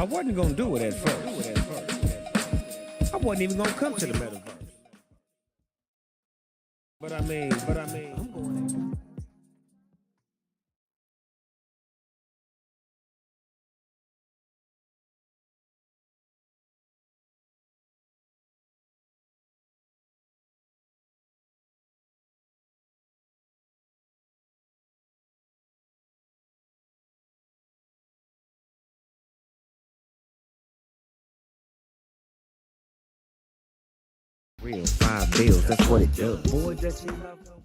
I wasn't gonna do it at first. I wasn't even gonna come to the metaverse. But I mean, I'm going there. Real 5 bills, that's what it does. Boy, does she love the way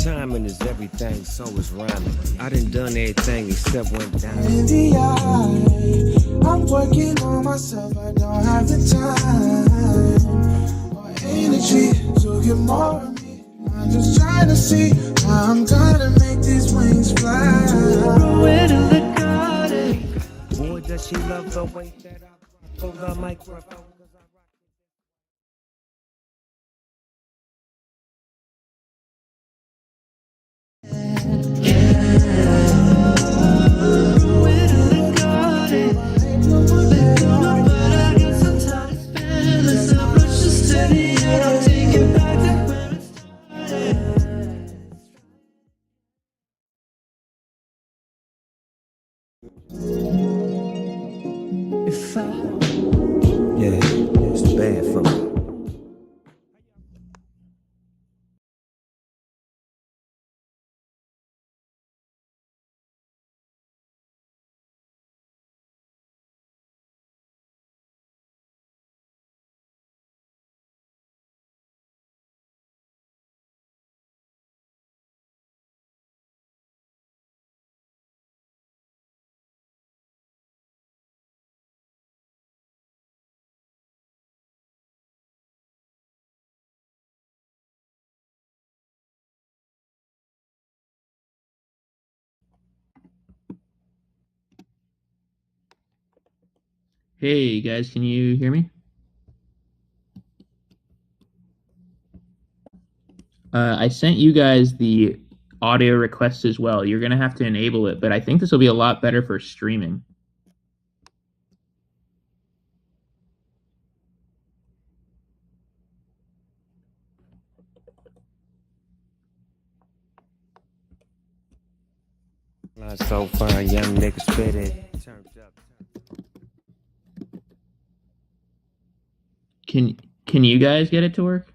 timing is everything, so is rhyming. I done everything except went down. In the eye, I'm working on myself. I don't have the time or energy to get more of me. I'm just trying to see how I'm gonna make these wings fly. Ruin in the garden. Boy, does she love the way that I rock the microphone. Yeah, it's bad for me. Hey guys, can you hear me? I sent you guys the audio request as well. You're gonna have to enable it, but I think this will be a lot better for streaming. So far, young niggas spit it. Turned up. Can you guys get it to work?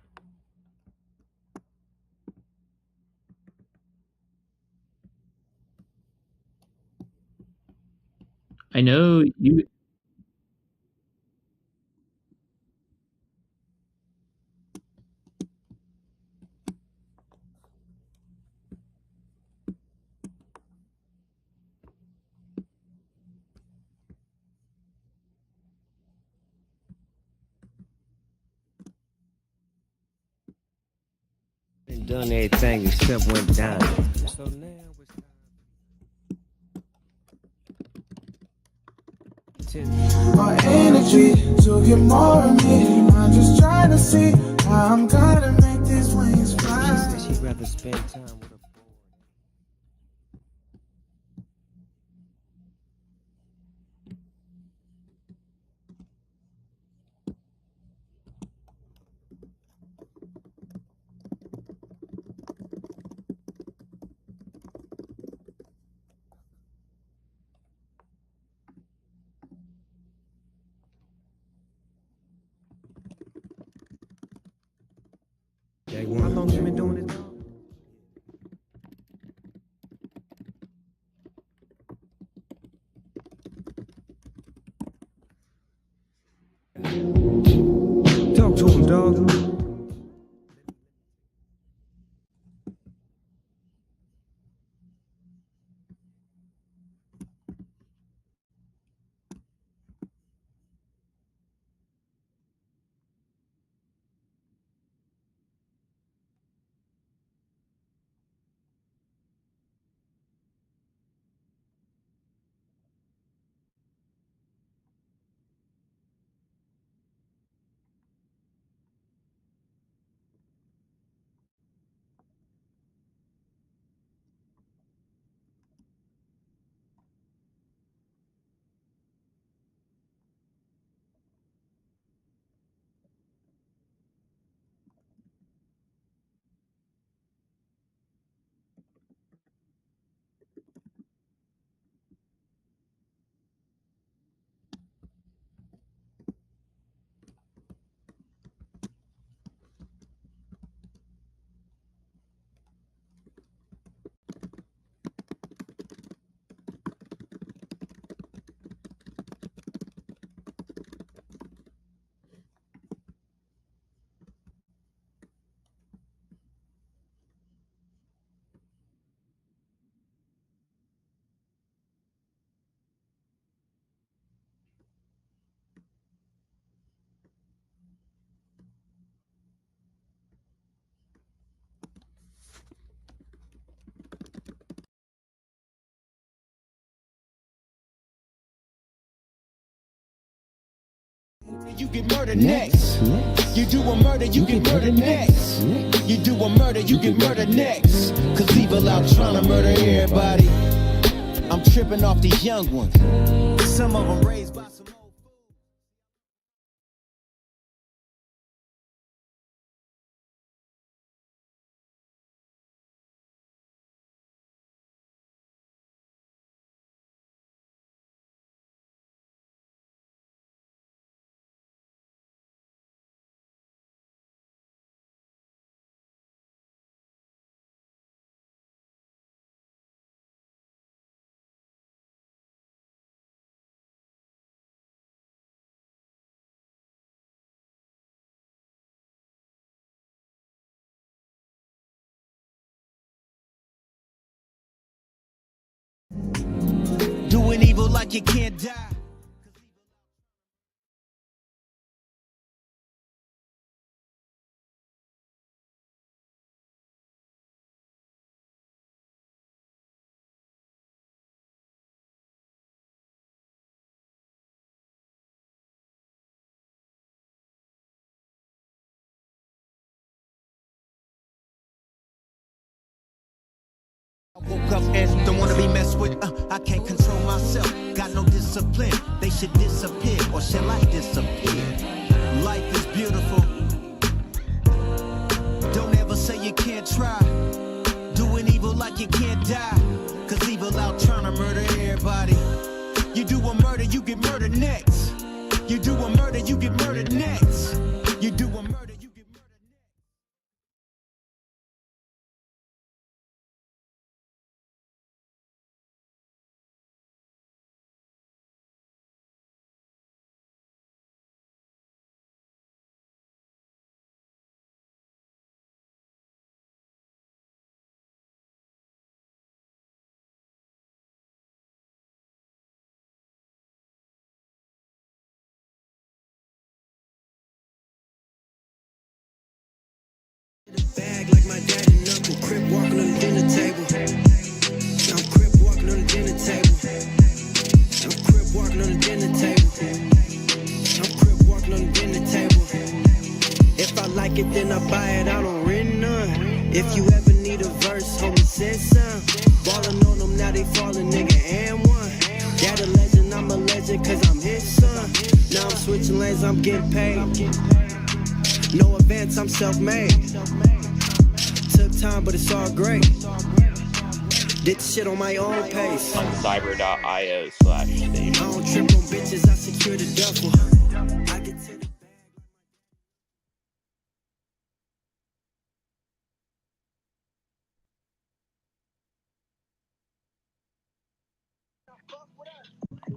I know you. Done everything except went down. So now it's Or energy to get more of me. I'm just trying to see how I'm gonna make these wings she fly. said she'd rather spend time with a boy. How long you been doing it? Talk to him, dog. You get murdered next. You do a murder, you get murdered next. You do a murder, you get murdered next. Cause evil out trying to murder everybody. I'm tripping off these young ones. Some of them raised by some old fools. Doing evil like you can't die. I woke up and don't wanna be messed with. I can't control myself. Got no discipline. They should disappear, or shall I disappear? Life is beautiful. Don't ever say you can't try. Doing evil like you can't die. Cause evil out trying to murder everybody. You do a murder, you get murdered next. You do a murder, you get murdered next. You do a murder, you get murdered next. Bag like my dad and uncle, crip walking on the dinner table. I'm crip walking on the dinner table. I'm crip walking on the dinner table. I'm crip walking on the dinner table. If I like it, then I buy it, I don't rent none. If you ever need a verse, homie, send some. Ballin' on them, now they falling, nigga, and one. Dad a legend, I'm a legend, cause I'm his son. Now I'm switching lanes, I'm getting paid. No advance, I'm self-made. Took time, but it's all great. Did the shit on my own pace. oncyber.io/station. I don't trip on bitches, I secure the duffel. I get to the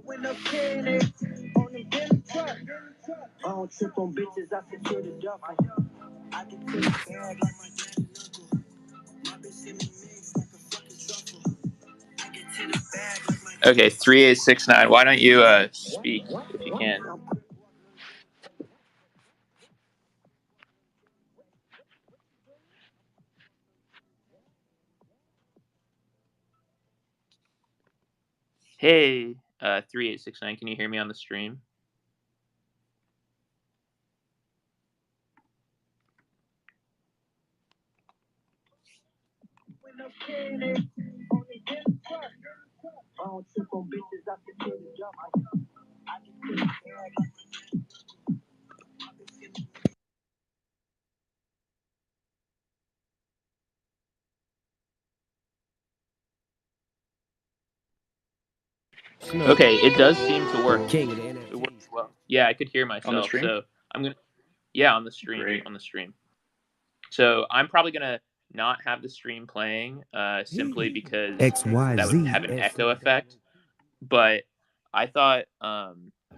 when I'm kidding on the dinner truck. I don't trip on bitches, I secure the duffel. I get to the bag like my dad and uncle. My bitch send me mix like a fucking truffle. I get to the bag like my Okay, 3869. Why don't you speak if you can? Hey, 3869. Can you hear me on the stream? when I'm kidding on the dinner truck. I don't trip on bitches, I secure the duffel. I get to the bag like my dad and uncle. My bitch send me mix. Okay, it does seem to work. King of the It NFTs. works well. Yeah, I could hear myself. stream? So I'm gonna. Yeah, on the stream. Great. On the stream. So I'm probably gonna not have the stream playing, simply because that would have an echo effect. But I thought,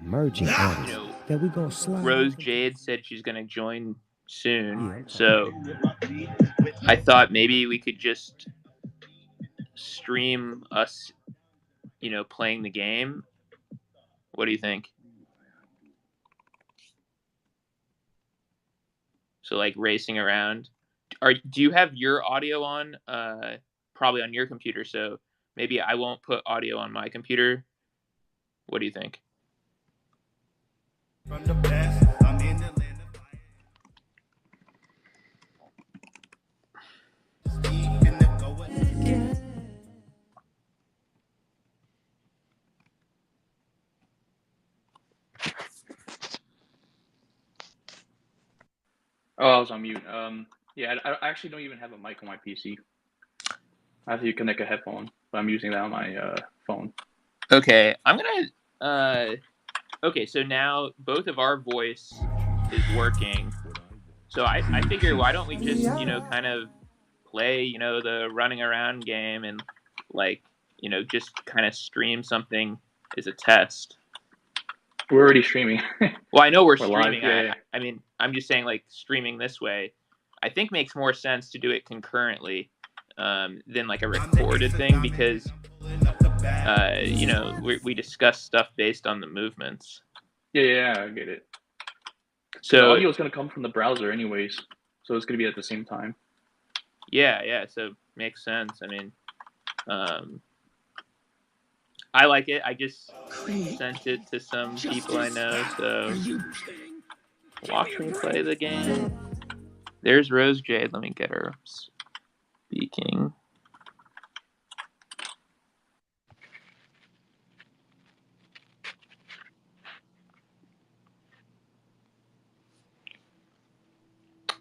Emerging artists that we gonna slide. Rose Jade said she's gonna join soon, so I thought maybe we could just stream us, playing the game. What do you think? So like racing around. Do you have your audio on? Probably on your computer. So maybe I won't put audio on my computer. What do you think? From the past. Oh, I was on mute. Yeah, I actually don't even have a mic on my PC. I have to connect a headphone, but I'm using that on my phone. Okay, I'm gonna. Okay, so now both of our voice is working. So I figure, why don't we just, kind of play, the running around game and, like, just kind of stream something as a test. We're already streaming. Well, I know we're streaming. Live, yeah. I mean, I'm just saying, like, streaming this way, I think makes more sense to do it concurrently than, like, a recorded thing, because, we discuss stuff based on the movements. Yeah, I get it. So the audio is going to come from the browser anyways, so it's going to be at the same time. Yeah, so makes sense. I mean, I like it. I just sent it to some people I know, so watch me play the game. There's Rose Jade. Let me get her speaking.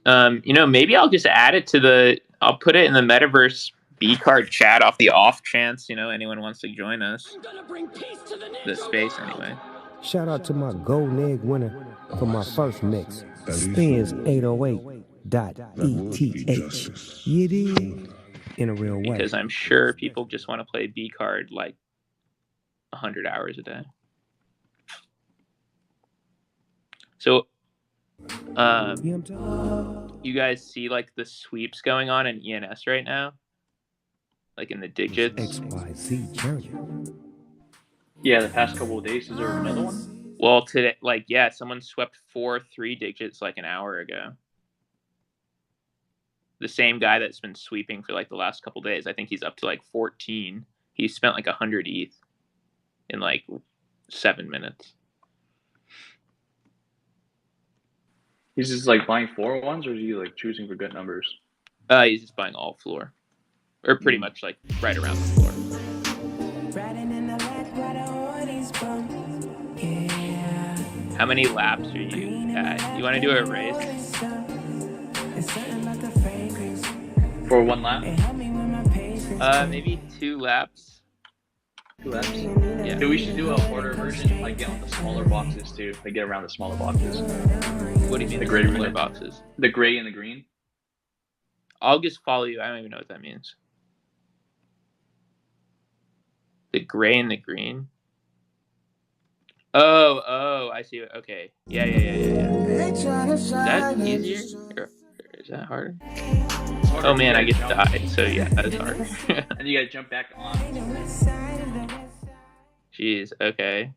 Maybe I'll just add it I'll put it in the Metaverse Bcard chat off the off chance, anyone wants to join us. The space, anyway. Shout out to my golden egg winner for my first mix. Spins 808.eth. You dig? In a real way. Because I'm sure people just want to play Bcard like 100 hours a day. So, you guys see, like, the sweeps going on in ENS right now? Like, in the digits? XYZ journey. Yeah, the past couple of days. Is there another one? Well, today, someone swept 4 3 digits like an hour ago. The same guy that's been sweeping for, like, the last couple of days. I think he's up to, like, 14. He spent, like, 100 ETH in, like, 7 minutes. He's just, like, buying floor ones, or is he, like, choosing for good numbers? He's just buying all floor. Or pretty much, like, right around the floor. How many laps are you at? You want to do a race? For 1 lap? Maybe 2 laps. 2 laps? Yeah. Dude, we should do a order version, like, get on the smaller boxes, too. Like, get around the smaller boxes. What do you mean, the gray smaller boxes? The gray and the green. I'll just follow you. I don't even know what that means. The gray and the green? Oh, I see. Okay. Yeah. Is that easier? Or is that harder? Oh man, I get to die. So yeah, that's hard. And you gotta jump back on. Jeez, okay.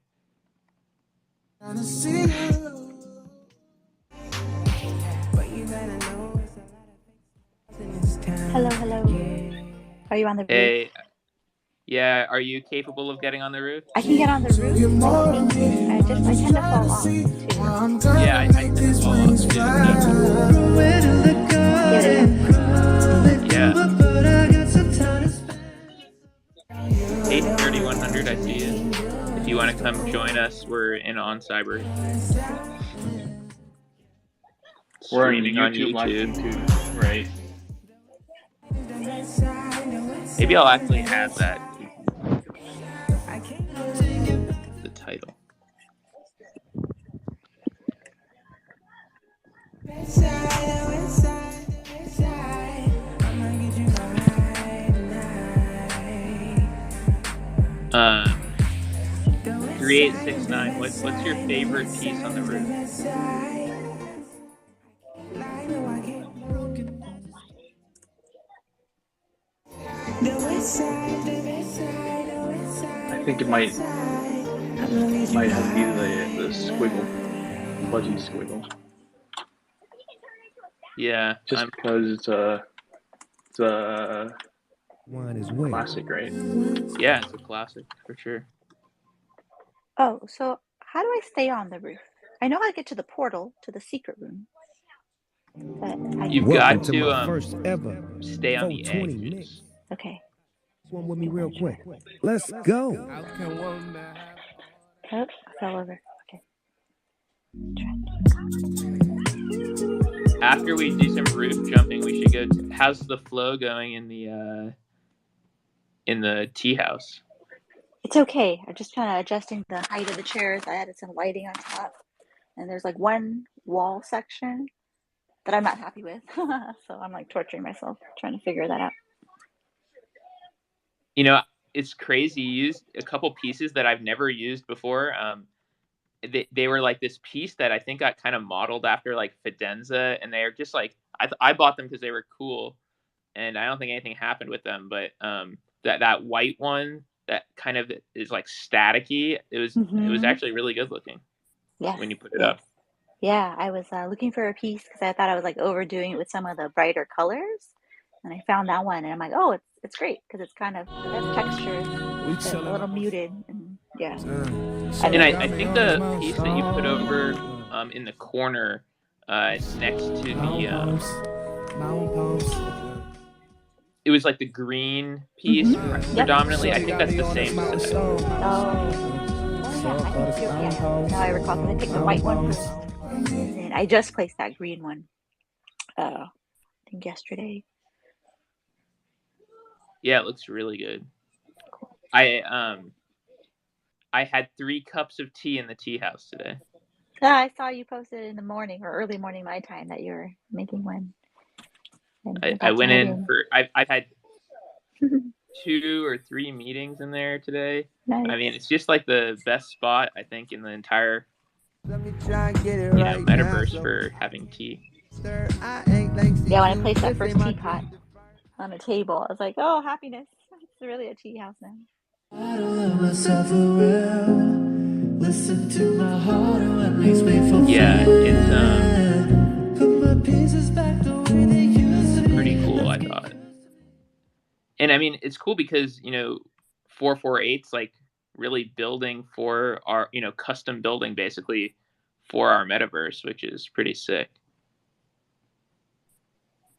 Hello. Are you on the roof? Hey. Yeah, are you capable of getting on the roof? I can get on the roof. I tend to fall off. Yeah, I tend to fall off too. Yeah. 830-100, I see you. If you want to come join us, we're in oncyber. We're streaming on YouTube. Too, right? Maybe I'll actually have that. The title. Um, 3869. What's your favorite piece on the roof? I think it might have to be the squiggle, fuzzy squiggle. Yeah, just because it's a classic, right? Yeah, it's a classic for sure. Oh, so how do I stay on the roof? I know how to get to the portal to the secret room. But you've got to first ever stay on the edge. Okay. One with me real quick. Let's go. Oh, I fell over. Okay. after we do some roof jumping, we should go. How's the flow going in the tea house? It's okay. I'm just kind of adjusting the height of the chairs. I added some lighting on top, and there's like one wall section that I'm not happy with. So I'm like torturing myself trying to figure that out. You know, it's crazy. You used a couple pieces that I've never used before. They were like this piece that I think got kind of modeled after like Fidenza, and they're just like I bought them because they were cool, and I don't think anything happened with them. But that white one that kind of is like staticky. It was actually really good looking. Yes, when you put it up. Yeah, I was looking for a piece because I thought I was like overdoing it with some of the brighter colors, and I found that one, and I'm like, oh, it's great because it's kind of it has texture, but a little muted, and yeah. And I think the piece that you put over in the corner next to the it was like the green piece predominantly. I think that's the same set. Now I recall because I picked the white one first, and I just placed that green one. I think yesterday. Yeah, it looks really good. Cool. I had 3 cups of tea in the tea house today. I saw you posted in the morning or early morning my time that you were making one. I went in for I've had 2 or 3 meetings in there today. Nice. I mean, it's just like the best spot I think in the entire metaverse for having tea. Yeah, when I placed that first teapot on the table, I was like, oh, happiness. It's really a tea house now. Yeah, it's pretty cool, I thought. And I mean, it's cool because 448's like really building for our custom building basically for our metaverse, which is pretty sick.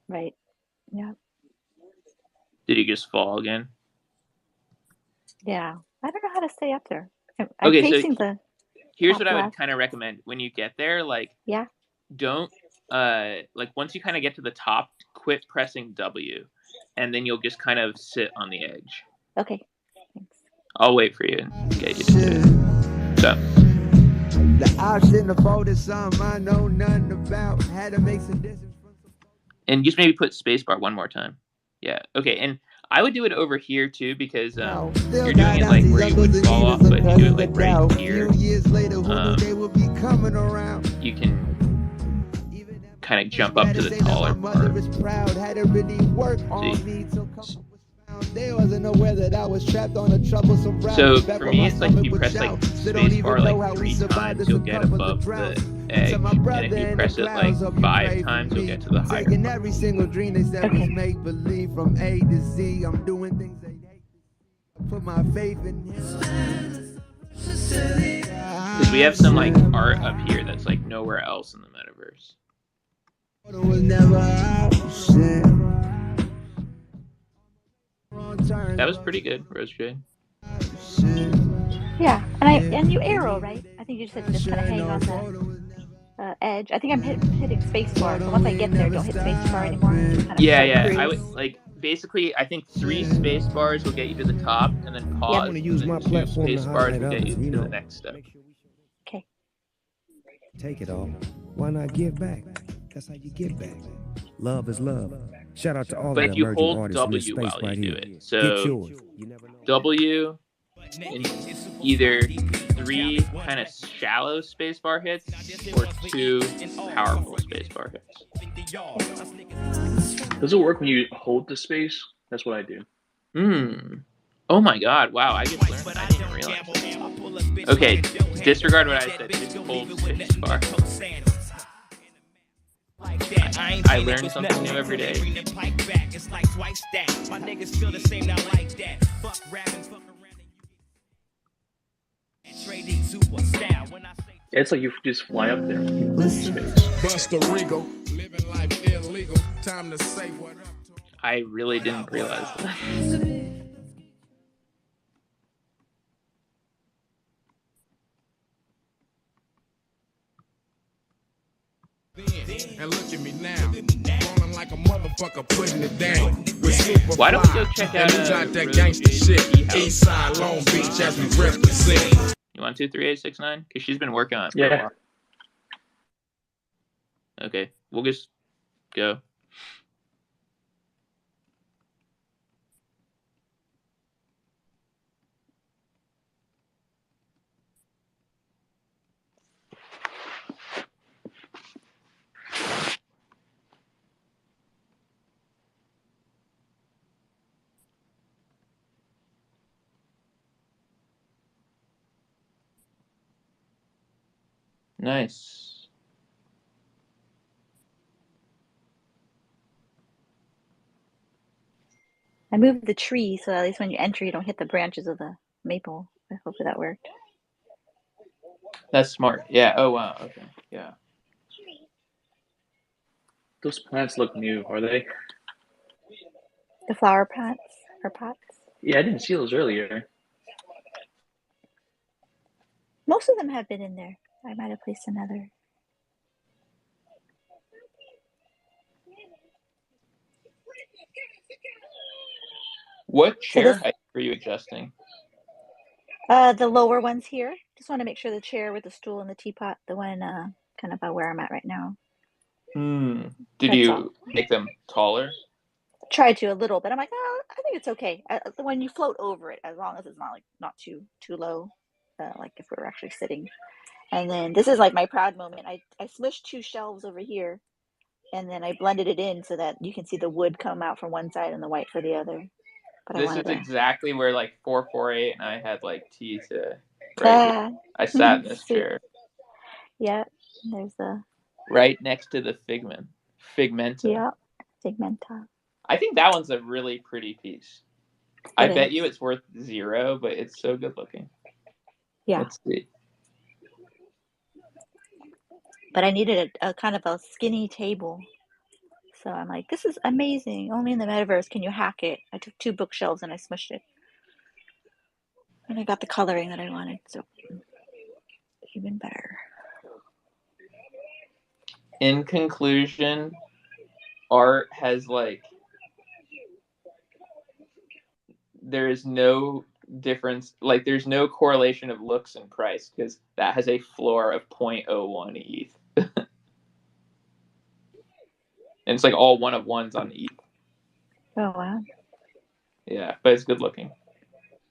Right. Yeah. Did you just fall again? Yeah. I don't know how to stay up there. I'm Okay, facing so here's what I would kind of recommend when you get there. Like, don't like once you kind of get to the top, quit pressing W, and then you'll just kind of sit on the edge. Okay. Thanks. I'll wait for you and get you to do it. So. The option to fold is something I know nothing about. Had to make some distance. And just maybe put spacebar one more time. Yeah. Okay. And I would do it over here too because you're doing it like where you would fall off, but if you do it like right here, you can kind of jump up to the taller part. See? So for me, it's like if you press like spacebar like 3 times, you'll get above the edge, and if you press it like 5 times, you'll get to the higher part. Every single dream they said was make believe from A to Z. I'm doing things they hate. Put my faith in him. Because we have some like art up here that's like nowhere else in the metaverse. That was pretty good, Rose Jade. Yeah, and you arrow, right? I think you just kind of hang on the edge. I think I'm hitting spacebar, so once I get there, don't hit spacebar anymore. Yeah. I would like basically. I think 3 space bars will get you to the top, and then pause. I'm gonna use my 2 platform space to bars highlight will get others, you to the next step. Okay. Take it all. Why not give back? That's how you give back. Love is love. Shout out to all But the if you emerging hold artists in this W space while right you do here. it, so Get yours. You never know. W and either 3 kind of shallow spacebar hits or 2 powerful spacebar hits. Does it work when you hold the space? That's what I do. Oh my god, wow, I just learned that. I didn't realize. Okay, disregard what I said, just hold spacebar. I learn something new every day. It's like you just fly up there. I really didn't realize that. And look at me now, rolling like a motherfucker, putting it down. Why don't we go check out that gangster shit? East Side, Long Beach, as we represent. You want 23869? Because she's been working on it for a while. Okay, we'll just go. Nice. I moved the tree so at least when you enter, you don't hit the branches of the maple. I hope that worked. That's smart. Yeah. Oh, wow. Okay. Yeah. Those plants look new, are they? The flower pots or pots? Yeah, I didn't see those earlier. Most of them have been in there. I might have placed another. What chair height were you adjusting? The lower ones here. Just want to make sure the chair with the stool and the teapot, the one kind of about where I'm at right now. Did you make them taller? Tried to a little bit. I'm like, oh, I think it's okay. When you float over it, as long as it's not too low, like if we're actually sitting. And then this is like my proud moment. I smushed 2 shelves over here, and then I blended it in so that you can see the wood come out from one side and the white for the other. But this is exactly where like 448 and I had like tea to. Right here. I sat in this chair. Yeah, there's the. Right next to the Figmenta. Yeah, Figmenta. I think that one's a really pretty piece. I bet you it's worth 0, but it's so good looking. Yeah. Let's see. But I needed a kind of a skinny table. So I'm like, this is amazing. Only in the metaverse can you hack it. I took 2 bookshelves and I smushed it. And I got the coloring that I wanted, so even better. In conclusion, art has there is no difference, there's no correlation of looks and price because that has a floor of 0.01 ETH. And it's like all 1 of 1s on ETH. Oh, wow. Yeah, but it's good looking.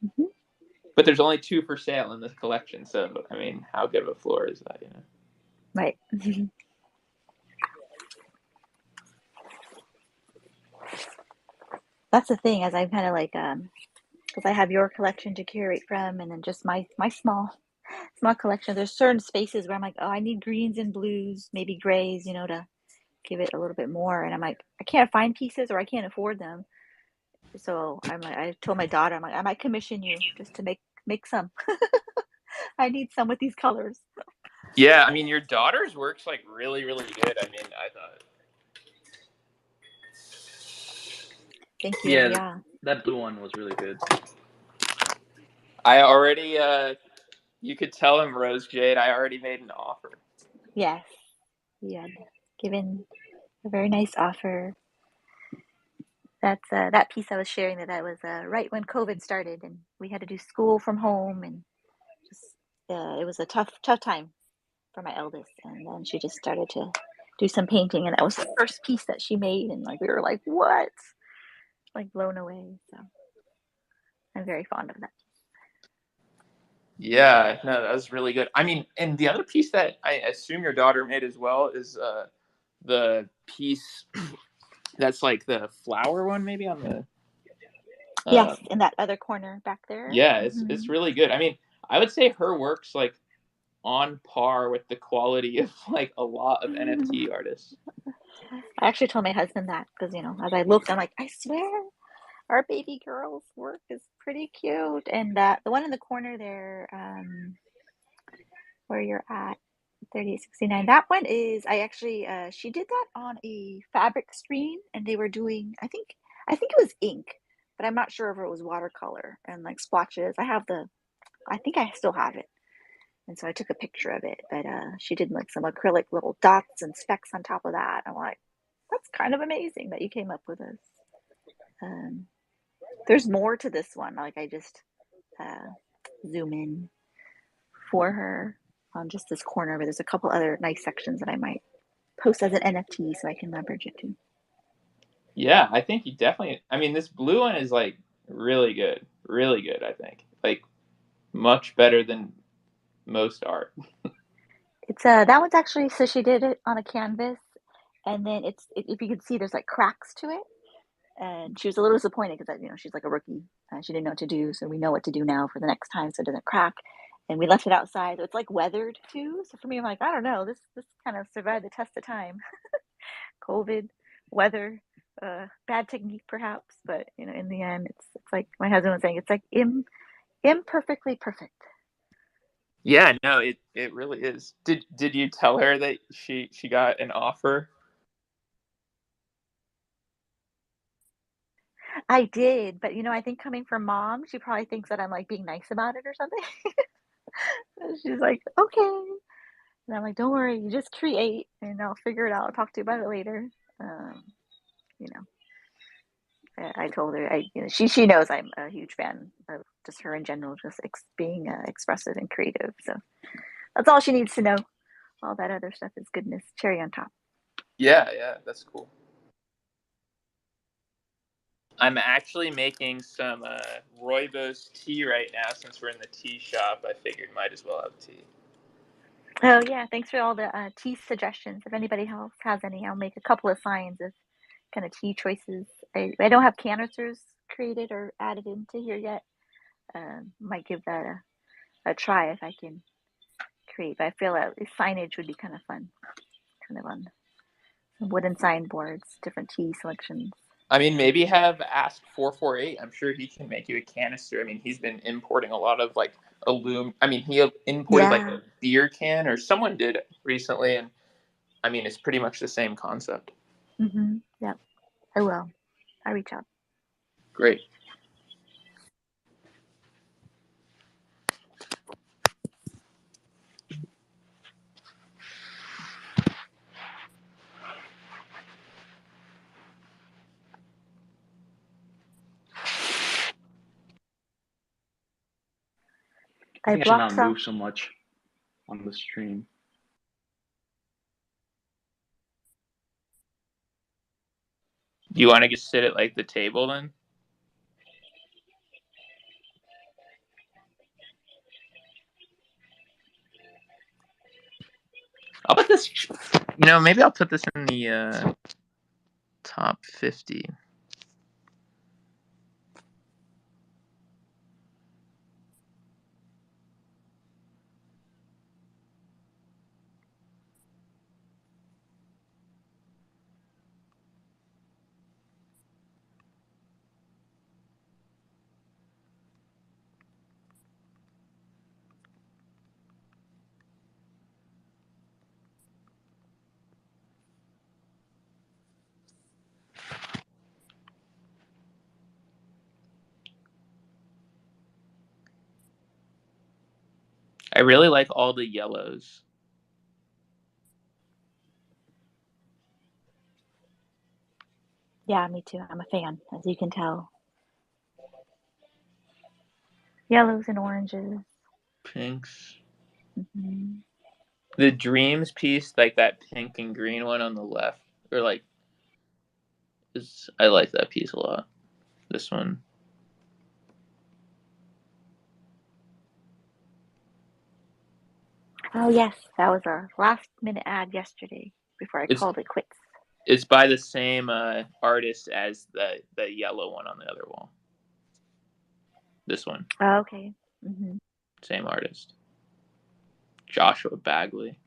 Mm-hmm. But there's only 2 for sale in this collection, so I mean, how good of a floor is that, Right. That's the thing, as I'm kind of because I have your collection to curate from, and then just my small collection. There's certain spaces where I'm like, oh, I need greens and blues, maybe grays, to give it a little bit more. And I'm like, I can't find pieces or I can't afford them. So I told my daughter, I'm like, I might commission you just to make some. I need some with these colors. Yeah, I mean, your daughter's work's really, really good. I mean, I thought. Thank you. Yeah. That blue one was really good. I already, you could tell him, Rose Jade, I already made an offer. Yes. You had given a very nice offer. That's that piece I was sharing that was right when COVID started and we had to do school from home, and just it was a tough time for my eldest, and then she just started to do some painting, and that was the first piece that she made, and we were like, what? Blown away. So I'm very fond of that. Yeah, no, that was really good. I mean, and the other piece that I assume your daughter made as well is the piece that's the flower one, maybe on the. Yes, in that other corner back there. Yeah, it's really good. I mean, I would say her work's on par with the quality of a lot of NFT artists. I actually told my husband that because as I looked, I'm like, I swear our baby girl's work is pretty cute. And the one in the corner there, where you're at, 3869, that one is, I actually, she did that on a fabric screen, and they were doing, I think it was ink, but I'm not sure if it was watercolor and splotches. I think I still have it. And so I took a picture of it, but she did like some acrylic little dots and specks on top of that. I'm like, that's kind of amazing that you came up with this. There's more to this one. Like I just zoom in for her on just this corner, but there's a couple other nice sections that I might post as an NFT so I can leverage it too. Yeah, I think you definitely. I mean, this blue one is like really good, I think, like much better than most art. It's that one's actually, so she did it on a canvas, and then if you can see, there's like cracks to it, and she was a little disappointed because she's like a rookie. She didn't know what to do, so we know what to do now for the next time so it doesn't crack. And we left it outside, so it's like weathered too. So for me, I'm like, I don't know, this kind of survived the test of time. COVID, weather, bad technique perhaps, but in the end, it's like my husband was saying, it's like imperfectly perfect. Yeah, no, it really is. Did you tell her that she got an offer? I did, but I think coming from mom, she probably thinks that I'm like being nice about it or something. She's like, okay. And I'm like, don't worry, you just create and I'll figure it out. I'll talk to you about it later. You know, I told her, she knows I'm a huge fan of just her in general, just being expressive and creative. So that's all she needs to know. All that other stuff is goodness, cherry on top. Yeah, that's cool. I'm actually making some rooibos tea right now since we're in the tea shop. I figured might as well have tea. Oh yeah, thanks for all the tea suggestions. If anybody else has any, I'll make a couple of signs of kind of tea choices. I don't have canisters created or added into here yet. Might give that a try if I can create. But I feel that signage would be kind of fun, kind of on wooden signboards, different tea selections. I mean, maybe have Ask 448. I'm sure he can make you a canister. I mean, he's been importing a lot of like I mean, he imported like a beer can, or someone did recently, and I mean, it's pretty much the same concept. Mm-hmm. Yep, I will. I'll reach out. Great. I think I should blocked not off. move so much on the stream. Do you want to just sit at like the table then? I'll put this, maybe I'll put this in the top 50. I really like all the yellows. Yeah, me too. I'm a fan, as you can tell. Yellows and oranges. Pinks. Mm-hmm. The dreams piece, like that pink and green one on the left, or like, I like that piece a lot. This one. Oh yes, that was our last minute ad yesterday before I called it quits. It's by the same artist as the yellow one on the other wall. This one. Oh, okay. Mm-hmm. Same artist. Joshua Bagley.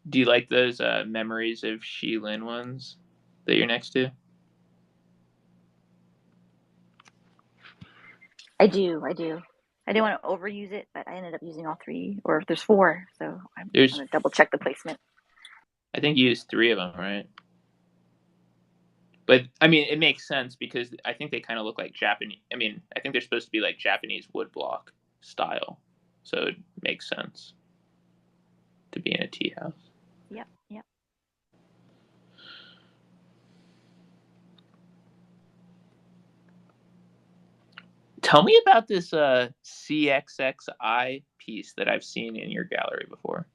Do you like those memories of Sheilin ones that you're next to? I do. I didn't want to overuse it, but I ended up using all three, or there's four, so I'm going to double check the placement. I think you used 3 of them, right? But I mean, it makes sense because I think they kind of look like Japanese. I mean, I think they're supposed to be like Japanese woodblock style, so it makes sense to be in a tea house. Yep. Tell me about this CXXI piece that I've seen in your gallery before.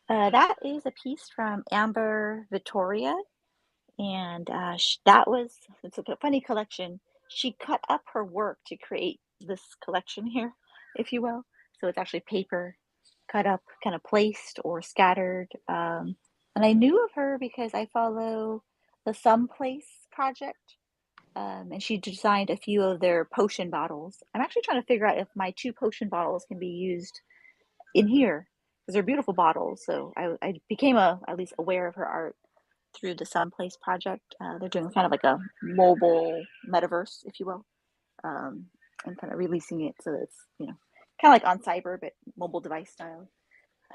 That is a piece from Amber Vittoria, and it's a funny collection. She cut up her work to create this collection here, if you will. So it's actually paper cut up, kind of placed or scattered. And I knew of her because I follow the Someplace project, and she designed a few of their potion bottles. I'm actually trying to figure out if my 2 potion bottles can be used in here because they're beautiful bottles. So I became at least aware of her art through the Someplace project. They're doing kind of like a mobile metaverse, if you will, and kind of releasing it so that it's kind of like oncyber but mobile device style.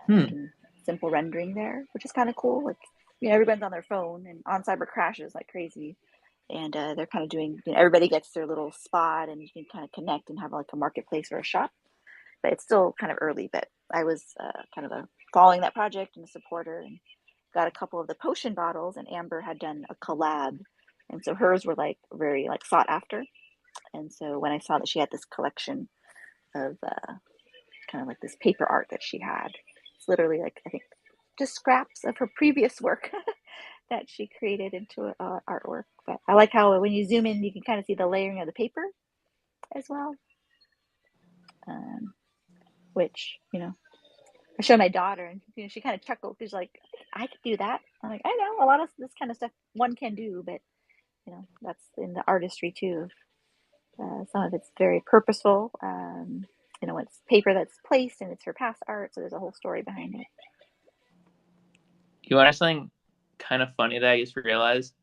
Making simple rendering there, which is kind of cool. Like everyone's on their phone, and oncyber crashes like crazy, and they're kind of doing. Everybody gets their little spot, and you can kind of connect and have like a marketplace or a shop. But it's still kind of early. But I was kind of following that project and a supporter, and got a couple of the potion bottles. And Amber had done a collab, and so hers were like very like sought after. And so when I saw that she had this collection of kind of like this paper art that she had, it's literally like I think just scraps of her previous work that she created into artwork. But I like how when you zoom in, you can kind of see the layering of the paper as well. Which I showed my daughter, and she kind of chuckled. She's like, "I could do that." I'm like, "I know a lot of this kind of stuff one can do, but that's in the artistry too. Some of it's very purposeful. It's paper that's placed, and it's her past art, so there's a whole story behind it." You want something kind of funny that I just realized?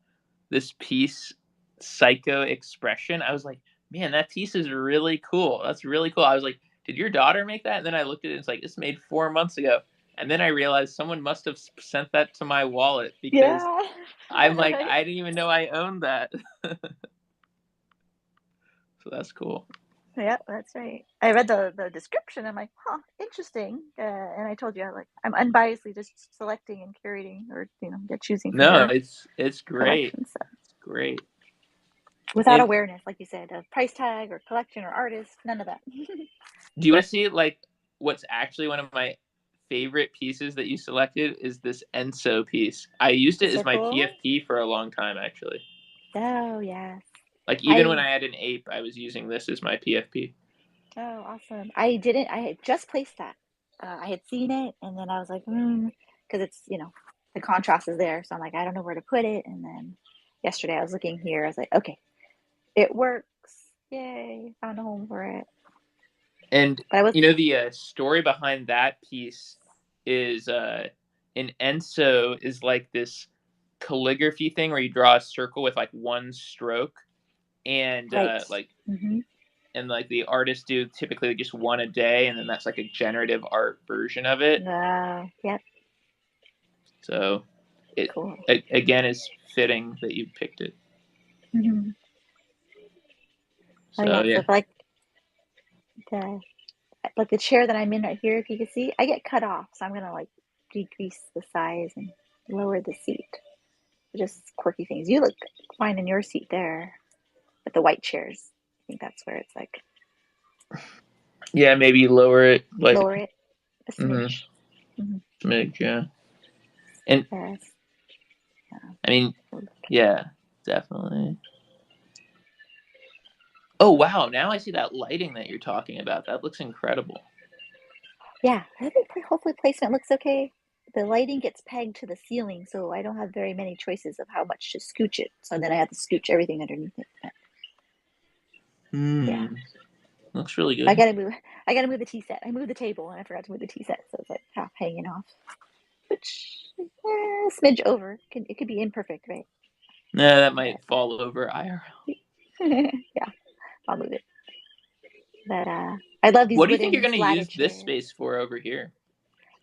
This piece, Psycho Expression. I was like, man, that piece is really cool. That's really cool. I was like, did your daughter make that? And then I looked at it and it's like, it's made 4 months ago. And then I realized someone must have sent that to my wallet because I'm like, I didn't even know I owned that. So that's cool. Yeah, that's right. I read the description. I'm like, huh, interesting. And I told you, I'm unbiasedly just selecting and curating, or choosing. From No, it's great. So. It's great. Without awareness, like you said, of price tag or collection or artist, none of that. Do you want to see like what's actually one of my favorite pieces that you selected is this Enso piece. I used it as my PFP for a long time, actually. Oh, yes. Like even when I had an ape, I was using this as my PFP. Oh, awesome. I had just placed that. I had seen it, and then I was like, because it's, the contrast is there. So I'm like, I don't know where to put it. And then yesterday I was looking here. I was like, okay, it works. Yay. Found a home for it. And, the story behind that piece is an Enso is like this calligraphy thing where you draw a circle with like one stroke. And and like the artists do typically just one a day, and then that's like a generative art version of it. Yep. So it again is fitting that you picked it. Mm-hmm. So yeah. So like the chair that I'm in right here, if you can see, I get cut off, so I'm gonna like decrease the size and lower the seat. Just quirky things. You look fine in your seat there. But the white chairs, I think that's where it's like. Yeah, maybe lower it. Like, lower it a smidge. Smidge, yeah. And yes. I mean, yeah, definitely. Oh wow! Now I see that lighting that you're talking about. That looks incredible. Yeah, I think hopefully placement looks okay. The lighting gets pegged to the ceiling, so I don't have very many choices of how much to scooch it. So then I have to scooch everything underneath it. But, yeah, looks really good. I gotta move the tea set. I moved the table and I forgot to move the tea set, so it's like half hanging off, which smidge over. It could be imperfect, right? No, that might fall over IRL. Yeah, I'll move it. But I love these What do you think you're wooden going to use slatted this chairs. space for over here?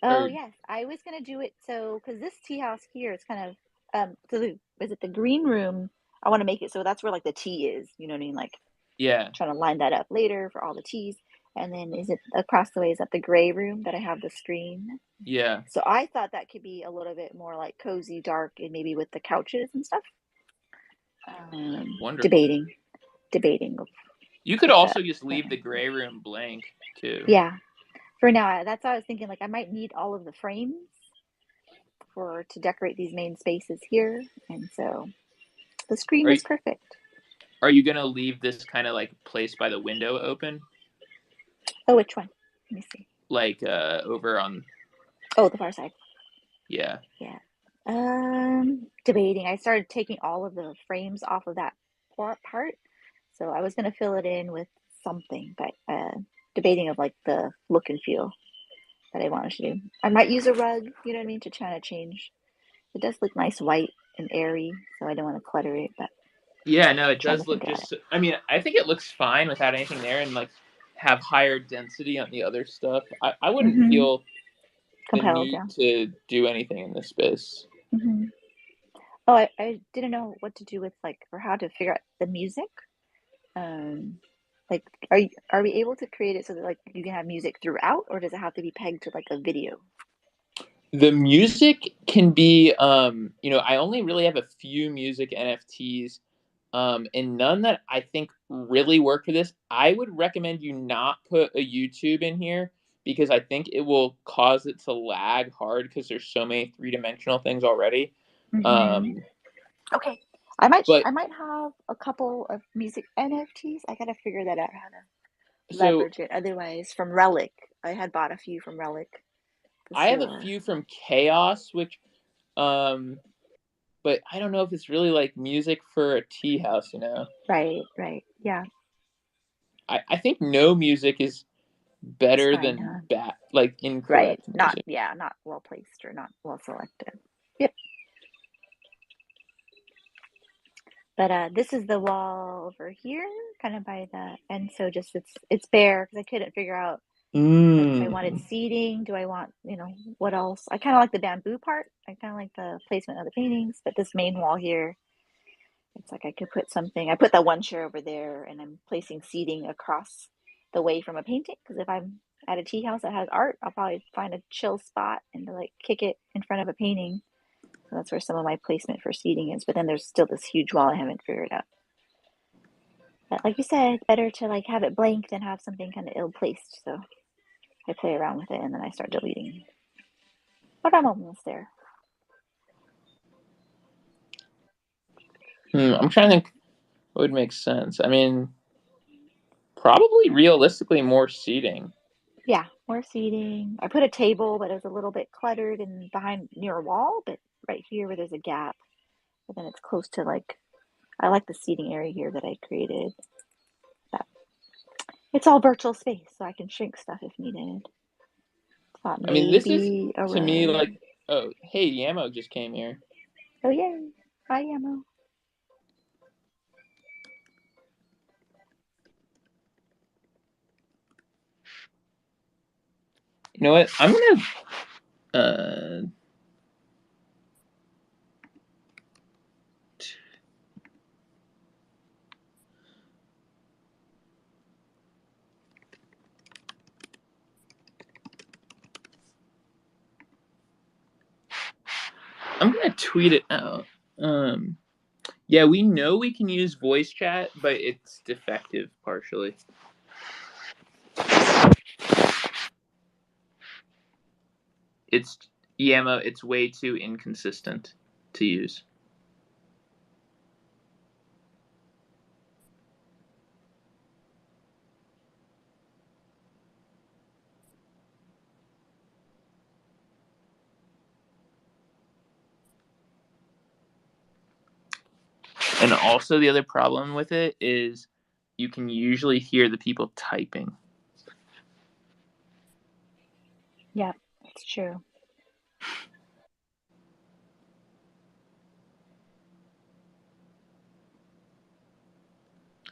Oh Or yes, I was gonna do it so because this tea house here is kind of so is it the green room? I want to make it so that's where like the tea is. You know what I mean? Like yeah, trying to line that up later for all the teas. And then is it across the way? Is that the gray room that I have the screen? yeah, So I thought that could be a little bit more like cozy, dark, and maybe with the couches and stuff. wonderful. Debating You could with that. also just leave the gray room blank too. Yeah, for now, that's what I was thinking. Like I might need all of the frames to decorate these main spaces here, and so the screen Are is you, perfect. are you going to leave this kind of like place by the window open? Oh, which one? Let me see. Like over on. Oh, the far side. Yeah. Yeah. Debating. I started taking all of the frames off of that part, so I was gonna fill it in with something, but debating of like the look and feel that I wanted to do. I might use a rug, you know what I mean, to try to change. It does look nice, white and airy, so I don't want to clutter it, but Yeah, no, it trying to does think look about it. just. I mean, I think it looks fine without anything there, and like have higher density on the other stuff. I wouldn't Mm-hmm. feel the Compelled, need yeah. to do anything in this space. Mm-hmm. Oh, I didn't know what to do with like or how to figure out the music. Um, like, are we able to create it so that like you can have music throughout, or does it have to be pegged to like a video? The music can be, I only really have a few music NFTs, and none that I think really work for this. I would recommend you not put a YouTube in here because I think it will cause it to lag hard because there's so many three-dimensional things already. Mm-hmm. Um, Okay. I might but I might have a couple of music NFTs. I gotta figure that out how to so leverage it. Otherwise, from Relic, I had bought a few from Relic, the I have a store. few from Chaos, which, um, but I don't know if it's really like music for a tea house. Right. Yeah. I think no music is It's better fine, than huh? bad, like Right. incorrect Not music. yeah, not well placed or not well selected. Yep. But this is the wall over here, kind of by the and so just it's bare because I couldn't figure out like if I wanted Mm. seating, do I want, what else? I kind of like the bamboo part. I kind of like the placement of the paintings, but this main wall here, it's like I could put something. I put that one chair over there, and I'm placing seating across the way from a painting. Because if I'm at a tea house that has art, I'll probably find a chill spot and to like kick it in front of a painting. So that's where some of my placement for seating is. But then there's still this huge wall I haven't figured out. But like you said, better to like have it blank than have something kind of ill placed. So I play around with it and then I start deleting. But I'm almost there. I'm trying to think what would make sense. I mean, probably realistically more seating. Yeah, more seating. I put a table, but it was a little bit cluttered and behind near a wall, but right here where there's a gap, but then it's close to like I like the seating area here that I created. But it's all virtual space, so I can shrink stuff if needed. Thought I mean, this is maybe a to me rug. like, oh, hey, Yamo just came here. Oh yay. Hi Yamo. You know what? I'm gonna uh I'm gonna tweet it out. Yeah, we know we can use voice chat, but it's defective partially. It's Yamo. It's way too inconsistent to use. And also the other problem with it is you can usually hear the people typing. Yeah, it's true.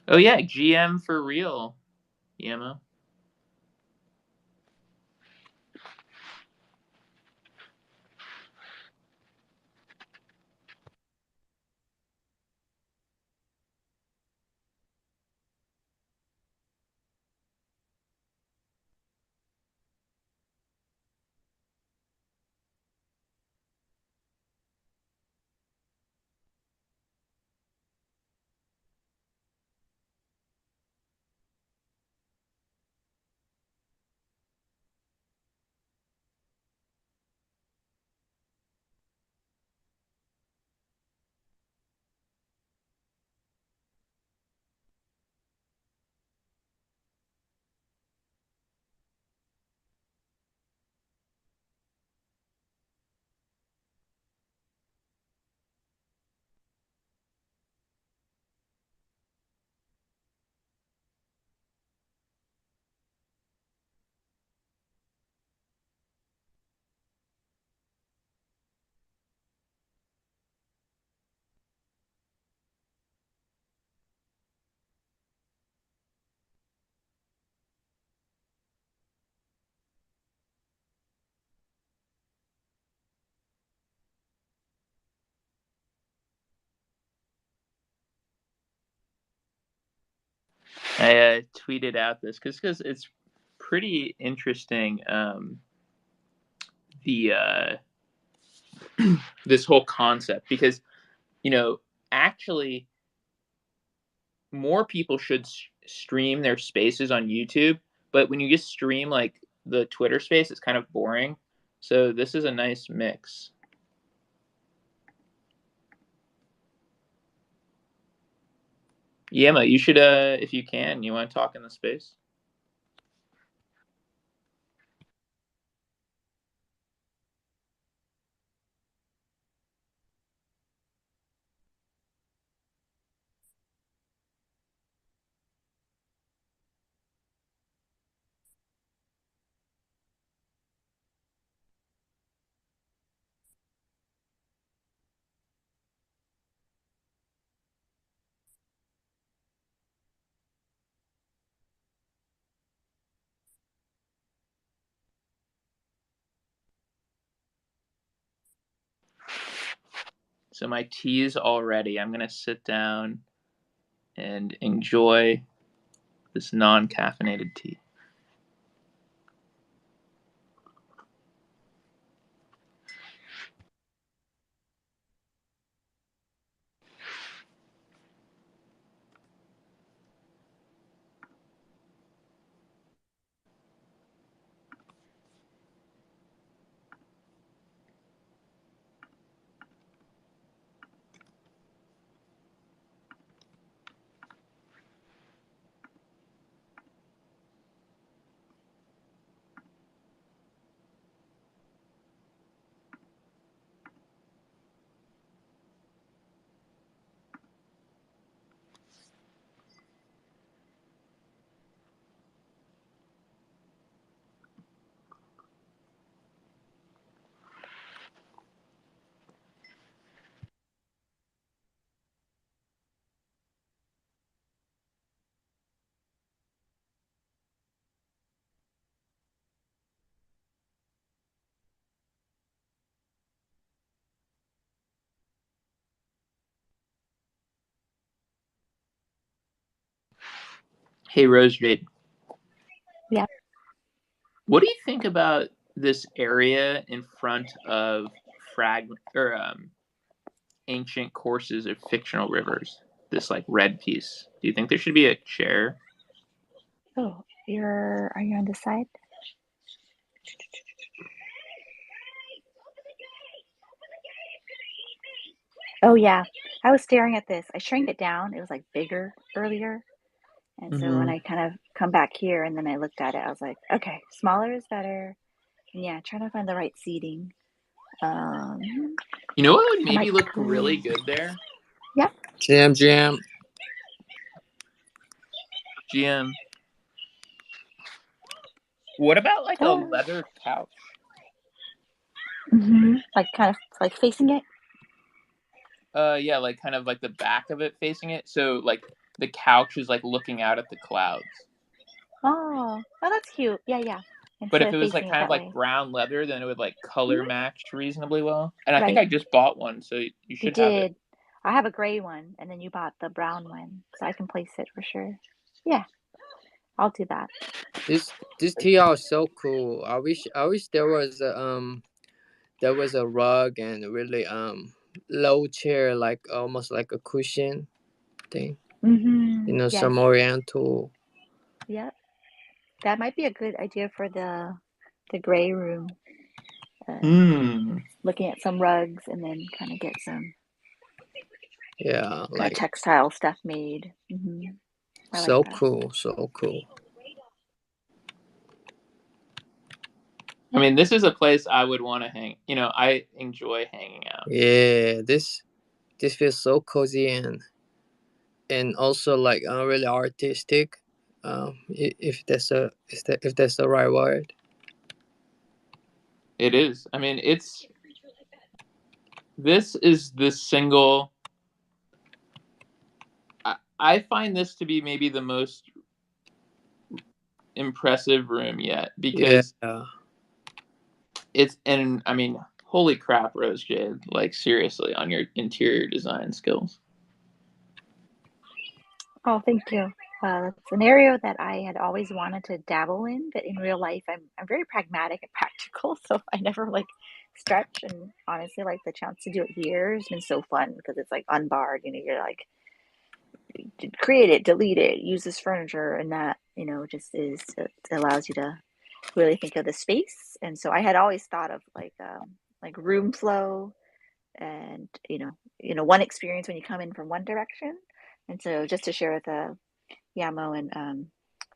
Oh yeah, GM for real, Yamo. I tweeted out this because it's pretty interesting. The this whole concept, because actually more people should stream their spaces on YouTube, but when you just stream like the Twitter space, it's kind of boring. So this is a nice mix. Yema, you should if you can, you want to talk in the space? So my tea is all ready. I'm gonna sit down and enjoy this non-caffeinated tea. Hey, Rose Jade. Yeah. What do you think about this area in front of ancient courses of fictional rivers? This like red piece. Do you think there should be a chair? Oh, are you on this side? Oh yeah, I was staring at this. I shrank it down. It was like bigger earlier. And so when I kind of come back here and then I looked at it, I was like, okay, smaller is better. And yeah, trying to find the right seating. You know what would maybe look really good there? Yep. GM. What about like a leather couch? Like kind of like facing it? Yeah, like kind of like the back of it facing it. So like the couch is like looking out at the clouds. Oh, that's cute. Yeah. But if it was like kind of like brown leather, then it would like color match reasonably well. And I think I just bought one, so you should have it. I have a gray one, and then you bought the brown one, so I can place it for sure. Yeah, I'll do that. This TL is so cool. I wish there was a rug and really low chair, like almost like a cushion thing. Yes. Some oriental. Yep, that might be a good idea for the gray room. Looking at some rugs and then kind of get some like textile stuff made. So cool. I mean, this is a place I would want to hang. I enjoy hanging out. Yeah, this feels so cozy and also like really artistic. If that's the right word. It is. I mean, this is the single. I find this to be maybe the most impressive room yet, because and I mean, holy crap, Rose Jade, like seriously on your interior design skills. Oh, thank you. It's an area that I had always wanted to dabble in, but in real life, I'm very pragmatic and practical, so I never like stretch. And honestly, like the chance to do it here has been so fun because it's like unbarred. You're like create it, delete it, use this furniture, and that just it allows you to really think of the space. And so I had always thought of like room flow and one experience when you come in from one direction. And so just to share with Yamo and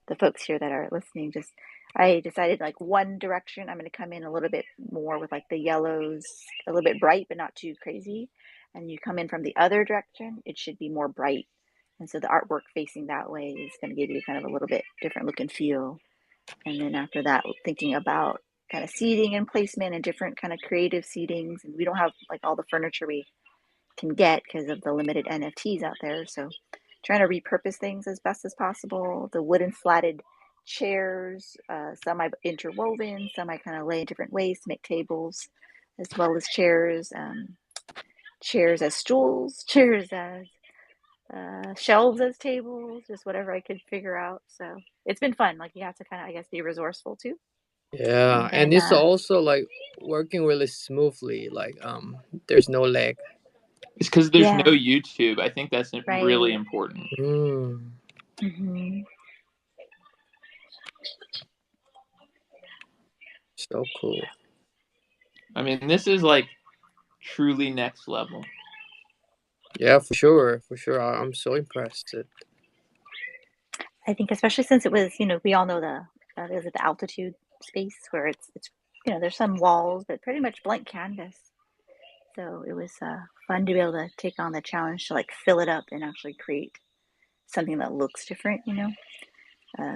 the folks here that are listening, just I decided like one direction I'm going to come in a little bit more with like the yellows, a little bit bright but not too crazy, and you come in from the other direction, it should be more bright. And so the artwork facing that way is going to give you kind of a little bit different look and feel. And then after that, thinking about kind of seating and placement and different kind of creative seatings. And we don't have like all the furniture we can get because of the limited NFTs out there. So trying to repurpose things as best as possible. The wooden slatted chairs, some I've interwoven, some I kind of lay in different ways to make tables, as well as chairs, chairs as stools, chairs as shelves as tables, just whatever I could figure out. So it's been fun. Like you have to kind of, I guess, be resourceful too. Yeah, And and it's also like working really smoothly. Like there's no lag. It's because there's Yeah. no YouTube. I think that's really Right. important. Mm-hmm. So cool. I mean, this is like truly next level. Yeah, for sure, for sure. I'm so impressed. I think especially since it was, we all know the altitude space where it's there's some walls, but pretty much blank canvas. So it was fun to be able to take on the challenge to like fill it up and actually create something that looks different,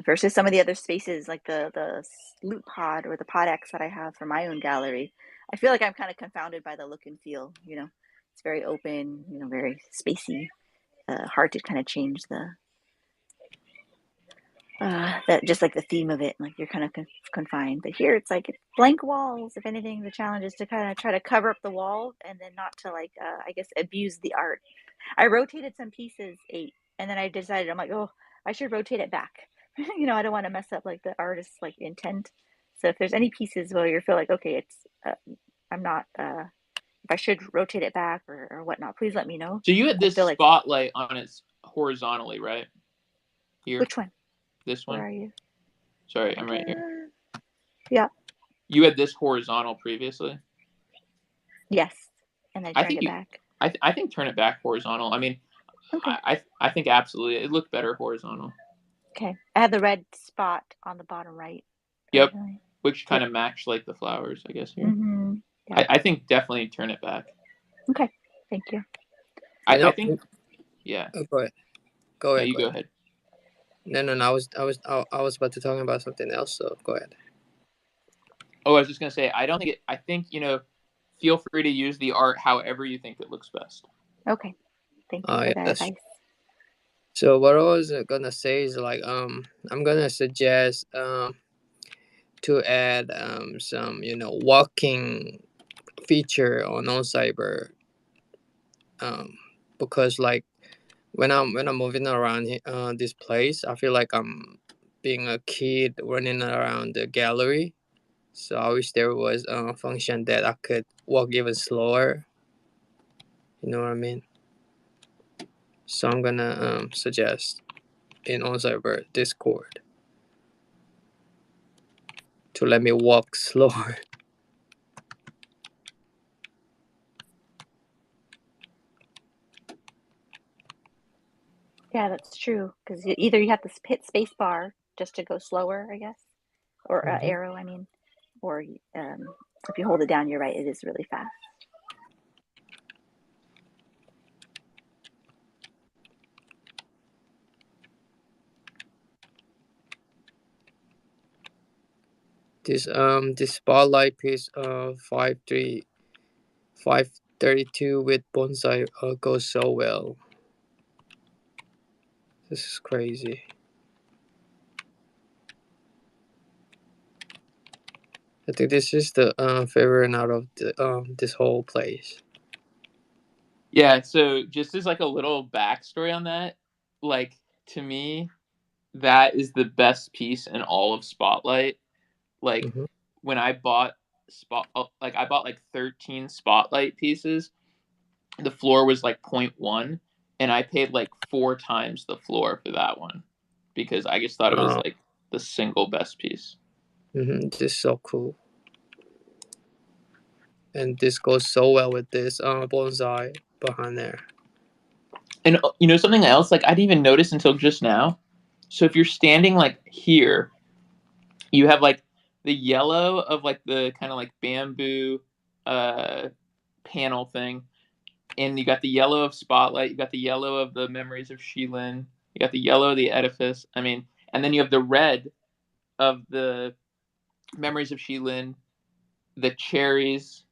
versus some of the other spaces like the loot pod or the pod X that I have for my own gallery. I feel like I'm kind of confounded by the look and feel. It's very open, very spacey, hard to kind of change that just like the theme of it, like you're kind of confined. But here it's like blank walls. If anything, the challenge is to kind of try to cover up the wall and then not to like I guess abuse the art. I rotated some pieces and then I decided I'm like, oh, I should rotate it back. I don't want to mess up like the artist's like intent. So if there's any pieces where you feel like, okay, it's I'm not if I should rotate it back or whatnot, please let me know. So you had this like spotlight on it horizontally, right? Here. Which one? This one. Where are you? Sorry, I'm right here. Yeah. You had this horizontal previously? Yes. And I turned it back. I think turn it back horizontal. I mean, okay. I think absolutely. It looked better horizontal. Okay. I have the red spot on the bottom right. Yep. Which kind of matched like the flowers, I guess, here. Mm-hmm. Yeah. I think definitely turn it back. Okay. Thank you. I think, yeah. Oh, go ahead. Go ahead. No, you go ahead. No. I was about to talk about something else. So go ahead. Oh, I was just gonna say I think feel free to use the art however you think it looks best. Okay, thank you for that advice. So what I was gonna say is like I'm gonna suggest to add some walking feature on oncyber because like when I'm moving around this place, I feel like I'm being a kid running around the gallery. So I wish there was a function that I could walk even slower. You know what I mean? So I'm gonna suggest in oncyber Discord to let me walk slower. Yeah, that's true. Because either you have to hit space bar just to go slower, I guess, or arrow, I mean, or if you hold it down, you're right, it is really fast. This spotlight piece 532 with bonsai goes so well. This is crazy. I think this is the favorite out of this whole place. Yeah, so just as like a little backstory on that, like to me, that is the best piece in all of Spotlight. Like Mm-hmm. when I bought I bought like 13 Spotlight pieces. The floor was like 0.1, and I paid like 4 times the floor for that one because I just thought it was like the single best piece. Mm-hmm. This is so cool. And this goes so well with this bonsai behind there. And you know something else, like I didn't even notice until just now. So if you're standing like here, you have like the yellow of like the kind of like bamboo panel thing, and you got the yellow of Spotlight, you got the yellow of the Memories of Shilin, you got the yellow of the Edifice. I mean, and then you have the red of the Memories of Shilin, the cherries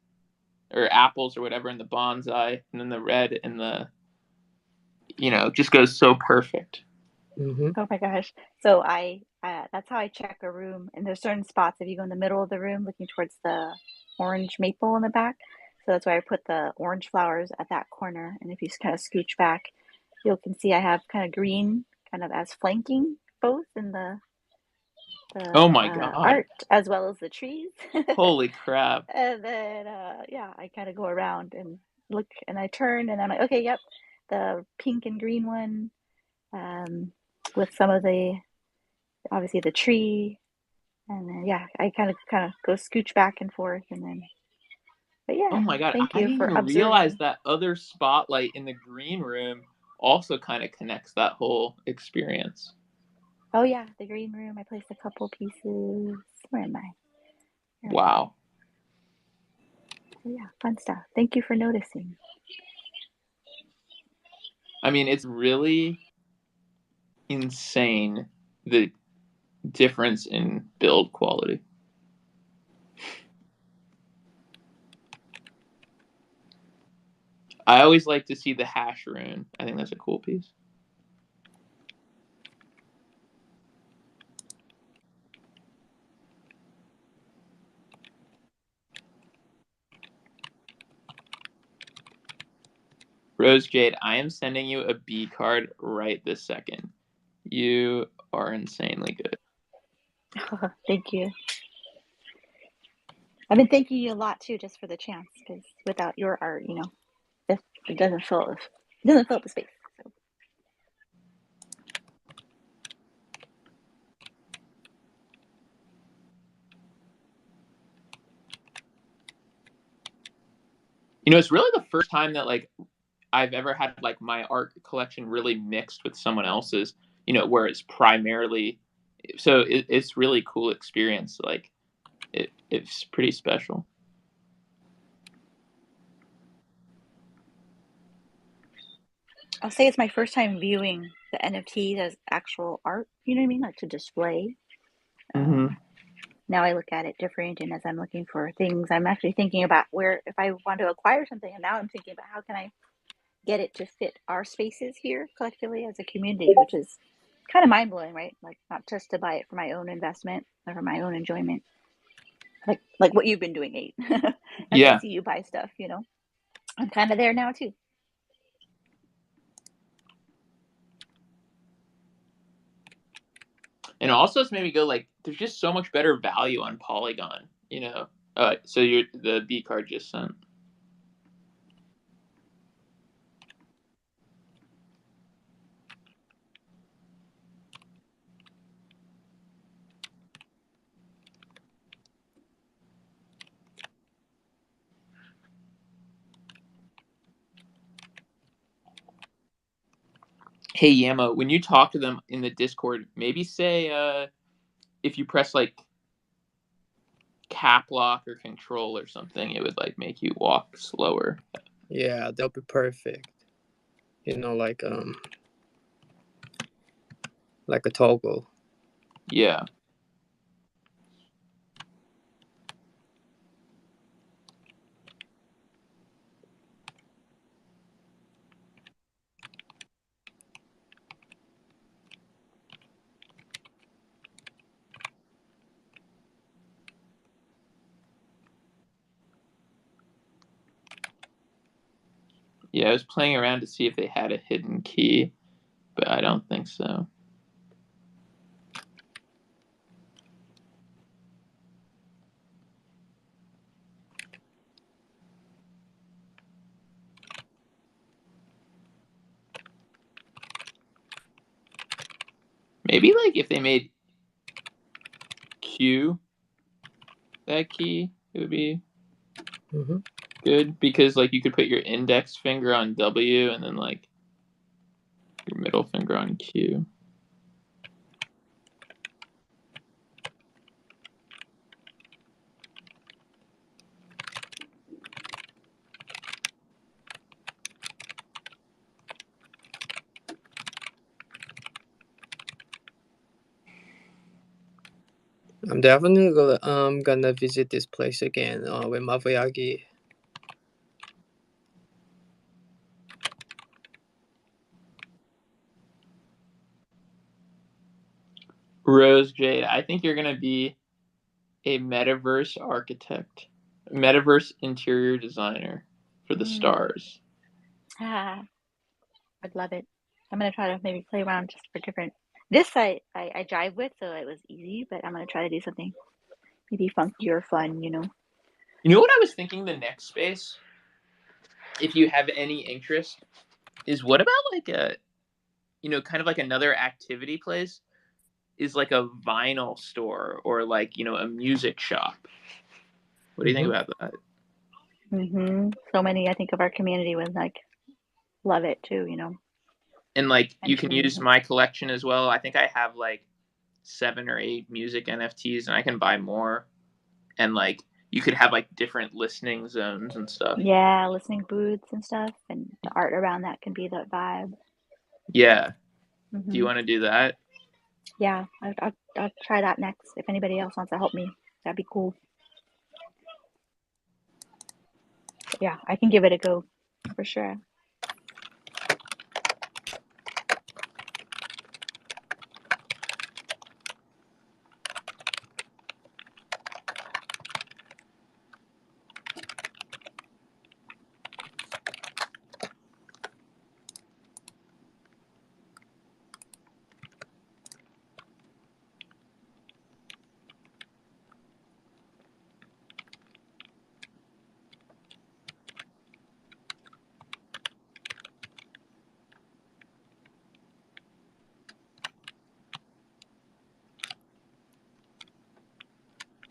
or apples or whatever in the bonsai, and then the red in the, you know, just goes so perfect. Mm-hmm. Oh my gosh. So that's how I check a room. And there's certain spots if you go in the middle of the room looking towards the orange maple in the back. So that's why I put the orange flowers at that corner. And if you kind of scooch back, you can see I have kind of green kind of as flanking both in the Oh my God. art as well as the trees. Holy crap. And then yeah, I kind of go around and look and I turn and I'm like, okay, yep, the pink and green one. With some of the obviously the tree, and then yeah, I kind of go scooch back and forth, and then. But yeah, Oh my God, thank I you didn't for even observing. realize that other Spotlight in the green room also kind of connects that whole experience. Oh yeah, the green room. I placed a couple pieces. Where am I? Wow. Oh, yeah, fun stuff. Thank you for noticing. I mean, it's really insane the difference in build quality. I always like to see the hash rune. I think that's a cool piece. Rose Jade, I am sending you a Bcard right this second. You are insanely good. Thank you. I've been thanking you a lot too, just for the chance, because without your art, you know, it doesn't fill the space. So. You know, it's really the first time that like I've ever had like my art collection really mixed with someone else's, you know, where it's primarily, so it's really cool experience. Like it's pretty special. I'll say it's my first time viewing the NFTs as actual art. You know what I mean, like to display. Mm-hmm. Now I look at it different, and as I'm looking for things, I'm actually thinking about where if I want to acquire something, and now I'm thinking about how can I get it to fit our spaces here collectively as a community, which is kind of mind blowing, right? Like not just to buy it for my own investment or for my own enjoyment, like what you've been doing, Nate. As I see you buy stuff, you know, I'm kind of there now too. And also it's made me go like, there's just so much better value on Polygon, you know. So the Bcard just sent. Hey Yamo, when you talk to them in the Discord, maybe say if you press like cap lock or control or something, it would like make you walk slower. Yeah, that'll be perfect. You know, like a toggle. Yeah. Yeah, I was playing around to see if they had a hidden key, but I don't think so. Maybe like if they made Q that key, it would be good, because like you could put your index finger on W and then like your middle finger on Q. I'm definitely gonna visit this place again with Mavayagi. Rose Jade, I think you're gonna be a metaverse architect, metaverse interior designer for the stars. I'd love it. I'm gonna try to maybe play around just for different. This I jive with, so it was easy. But I'm gonna try to do something maybe funky or fun. You know what I was thinking? The next space, if you have any interest, is what about like a, kind of like another activity place, is like a vinyl store or like a music shop. What do you think about that? So many, I think, of our community would like love it too. And like you can Entry. use my collection as well. I think I have like 7 or 8 music NFTs, and I can buy more. And like you could have like different listening zones and stuff. Yeah, listening booths and stuff, and the art around that can be the vibe. Yeah. Do you want to do that? Yeah, I'll try that next. If anybody else wants to help me, that'd be cool. But yeah, I can give it a go for sure.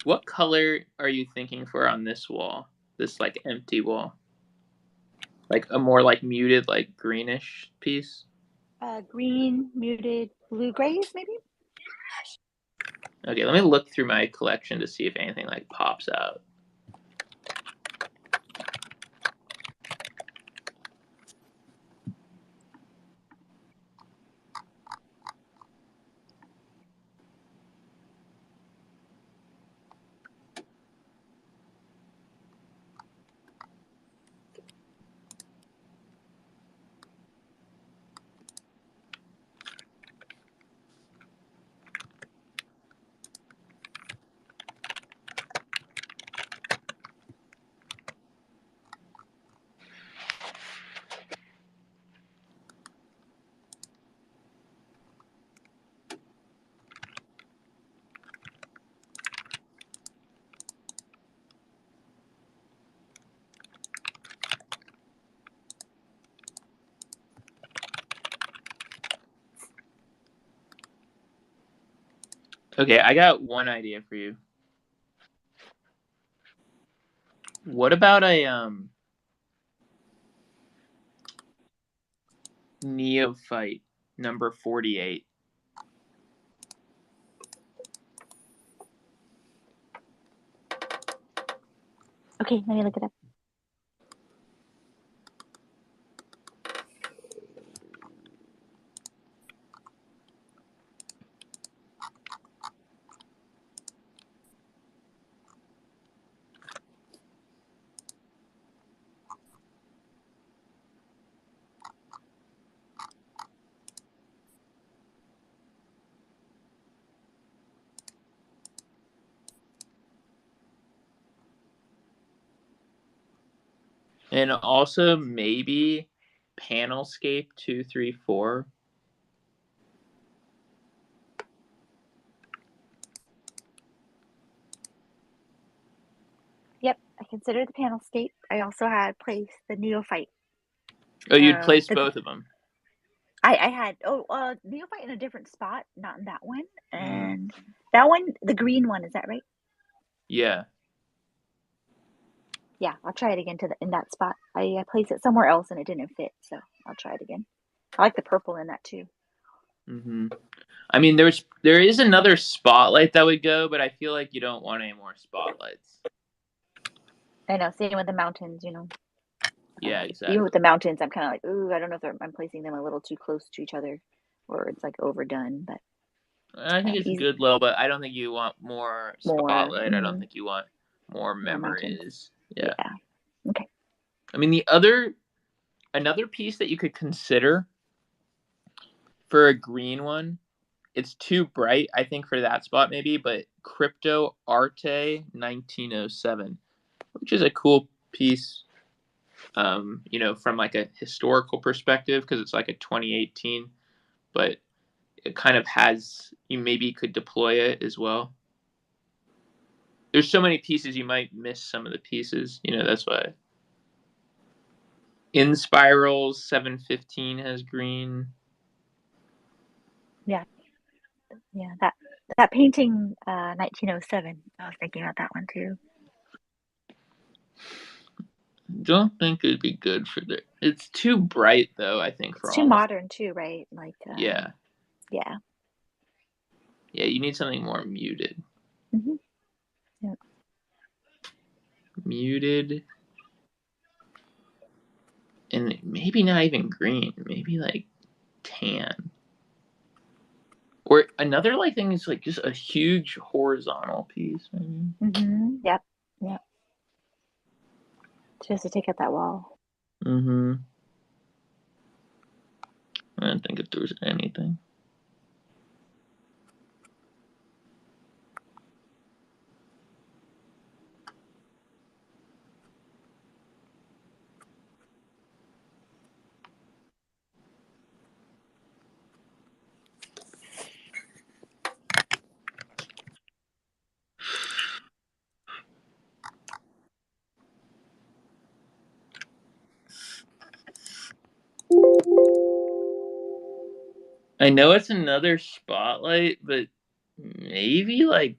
What color are you thinking for on this wall? This like empty wall? Like a more like muted, like greenish piece? Green, muted, blue grays, maybe? Okay, let me look through my collection to see if anything like pops out. Okay, I got one idea for you. What about a neophyte number 48? Okay, let me look it up. And also maybe Panelscape 234. Yep, I considered the Panelscape. I also had placed the Neophyte. Oh, you'd place both of them. I had neophyte in a different spot, not in that one. And that one, the green one, is that right? Yeah. Yeah, I'll try it again in that spot. I placed it somewhere else and it didn't fit, so I'll try it again. I like the purple in that too. I mean, there is another spotlight that would go, but I feel like you don't want any more spotlights. I know, same with the mountains, Yeah, exactly. Even with the mountains, I'm kind of like, ooh, I don't know if I'm placing them a little too close to each other, or it's like overdone. But I think it's a good level, but I don't think you want more spotlight. I don't think you want more memories. Yeah. Okay. I mean, another piece that you could consider for a green one, it's too bright, I think, for that spot maybe, but Crypto Arte 1907, which is a cool piece, from like a historical perspective, because it's like a 2018, but it kind of you maybe could deploy it as well. There's so many pieces, you might miss some of the pieces, that's why. In Spirals 715 has green. Yeah, that painting, 1907. I was thinking about that one too. Don't think it'd be good for it's too bright though, I think. It's too modern too, right? Like yeah. Yeah, you need something more muted. Yep. Muted. And maybe not even green, maybe like tan. Or another thing is like just a huge horizontal piece, maybe. Yep. Just to take out that wall. I don't think if there's anything. I know it's another spotlight, but maybe like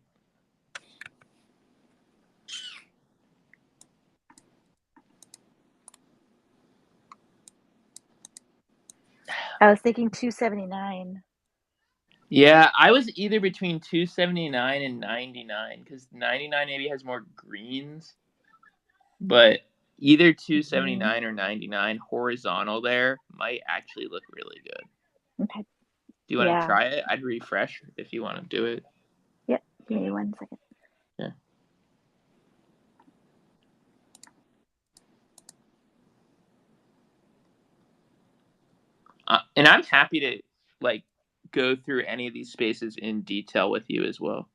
I was thinking 279. Yeah, I was either between 279 and 99, because 99 maybe has more greens, but either 279 or 99 horizontal there might actually look really good. Okay. Do you want to try it? I'd refresh if you want to do it. Yep. Give me 1 second. Yeah. And I'm happy to go through any of these spaces in detail with you as well.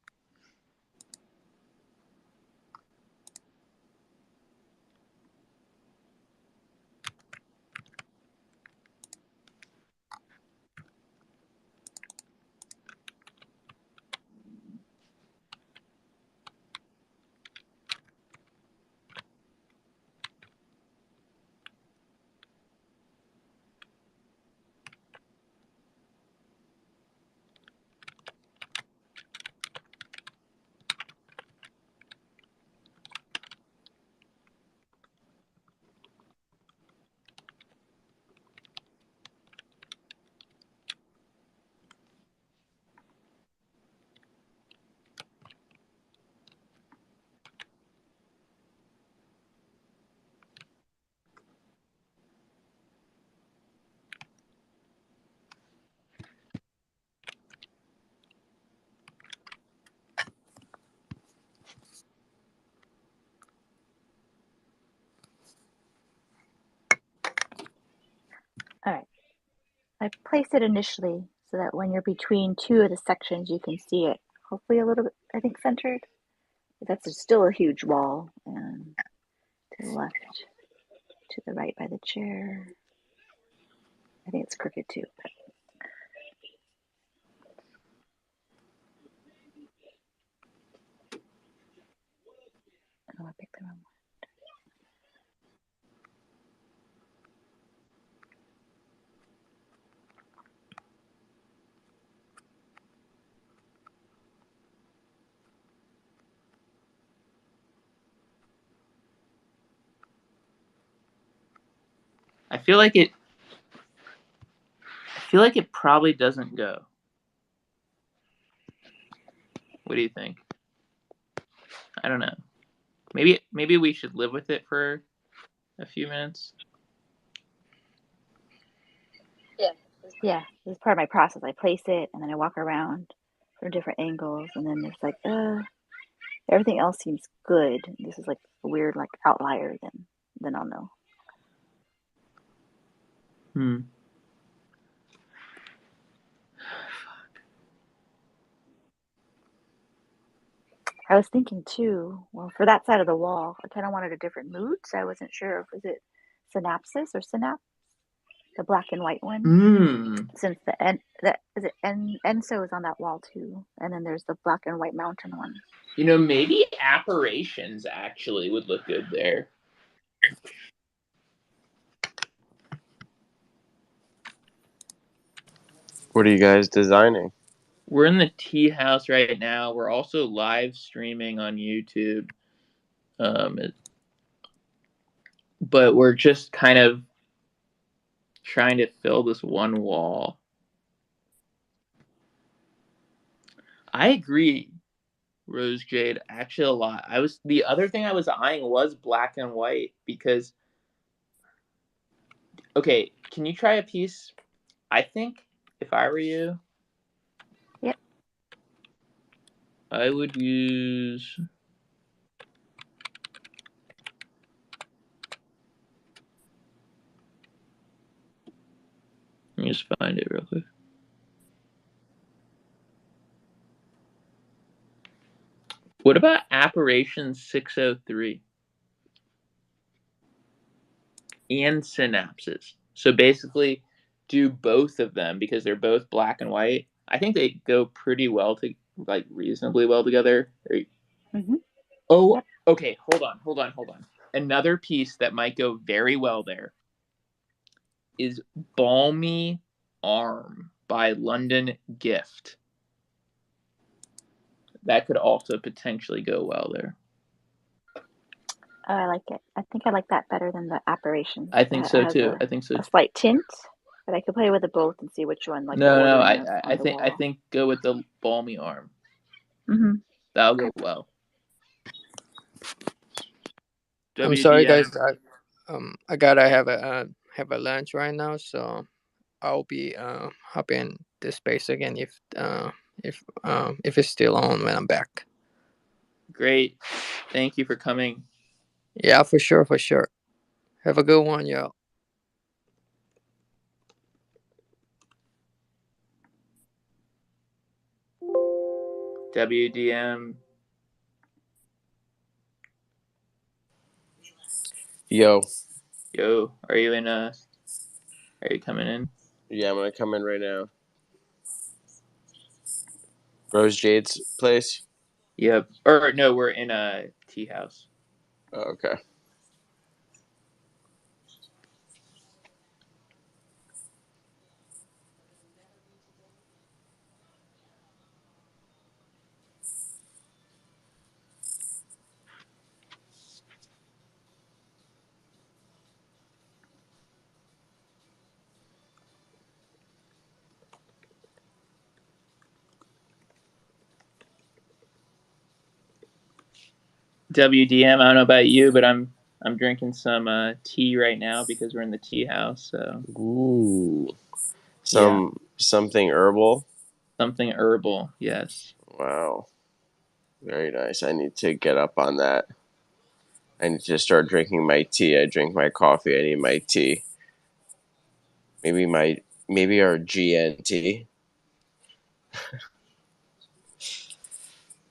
All right. I placed it initially so that when you're between two of the sections, you can see it. Hopefully a little bit, I think, centered. But that's still a huge wall. And to the left, to the right by the chair. I think it's crooked too. But... Oh, I picked the wrong one. I feel like it probably doesn't go. What do you think? I don't know. Maybe we should live with it for a few minutes. Yeah, this is part of my process. I place it and then I walk around from different angles, and then it's like, everything else seems good. This is like a weird like outlier. Then I'll know. I was thinking too, well, for that side of the wall, I kind of wanted a different mood, so I wasn't sure if is it synapsis or synapse, the black and white one. Since Enso is on that wall too, and then there's the black and white mountain one. You know, maybe apparitions actually would look good there. What are you guys designing? We're in the tea house right now. We're also live streaming on YouTube. But we're just kind of trying to fill this one wall. I agree, Rose Jade, actually a lot. The other thing I was eyeing was black and white because, okay, can you try a piece? I think if I were you, yep, I would use. Let me just find it real quick. What about Apparition 603 and Synapses? So basically, do both of them because they're both black and white. I think they go pretty well like reasonably well together. Mm-hmm. Oh, yep. Okay. Hold on. Another piece that might go very well there is Balmy Arm by London Gift. That could also potentially go well there. Oh, I like it. I think I like that better than the apparition. I think so too. A slight tint, but I could play with it both and see which one. Like no. I think go with the Balmy Arm. Mm-hmm. That'll go well. I'm sorry, guys. I gotta have a lunch right now, so I'll be hopping this space again if it's still on when I'm back. Great, thank you for coming. Yeah, for sure. Have a good one, y'all. WDM. Yo, are you in? Are you coming in? Yeah, I'm gonna come in right now. Rose Jade's place? Yep. Or no, we're in a tea house. Oh, okay. WDM. I don't know about you, but I'm drinking some tea right now because we're in the tea house. So. Ooh. Something herbal. Something herbal. Yes. Wow. Very nice. I need to get up on that. I need to start drinking my tea. I drink my coffee. I need my tea. Maybe our GNT.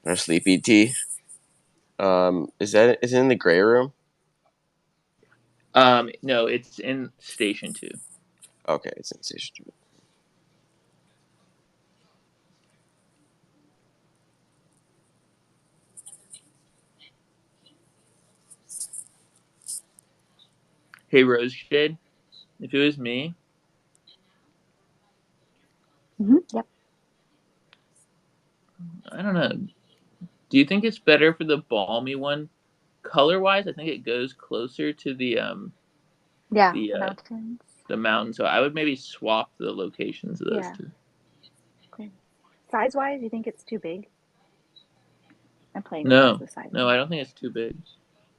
Our sleepy tea. Is it in the gray room? No, it's in Station 2. Okay, it's in Station 2. Hey, Rose Shade, if it was me. Mm-hmm. Yep. I don't know. Do you think it's better for the balmy one? Color-wise, I think it goes closer to the Yeah, the the mountains. the mountain. So I would maybe swap the locations of those Yeah. two. Okay. Size-wise, you think it's too big? I'm playing with just No, the size no, of I it. don't think it's too big.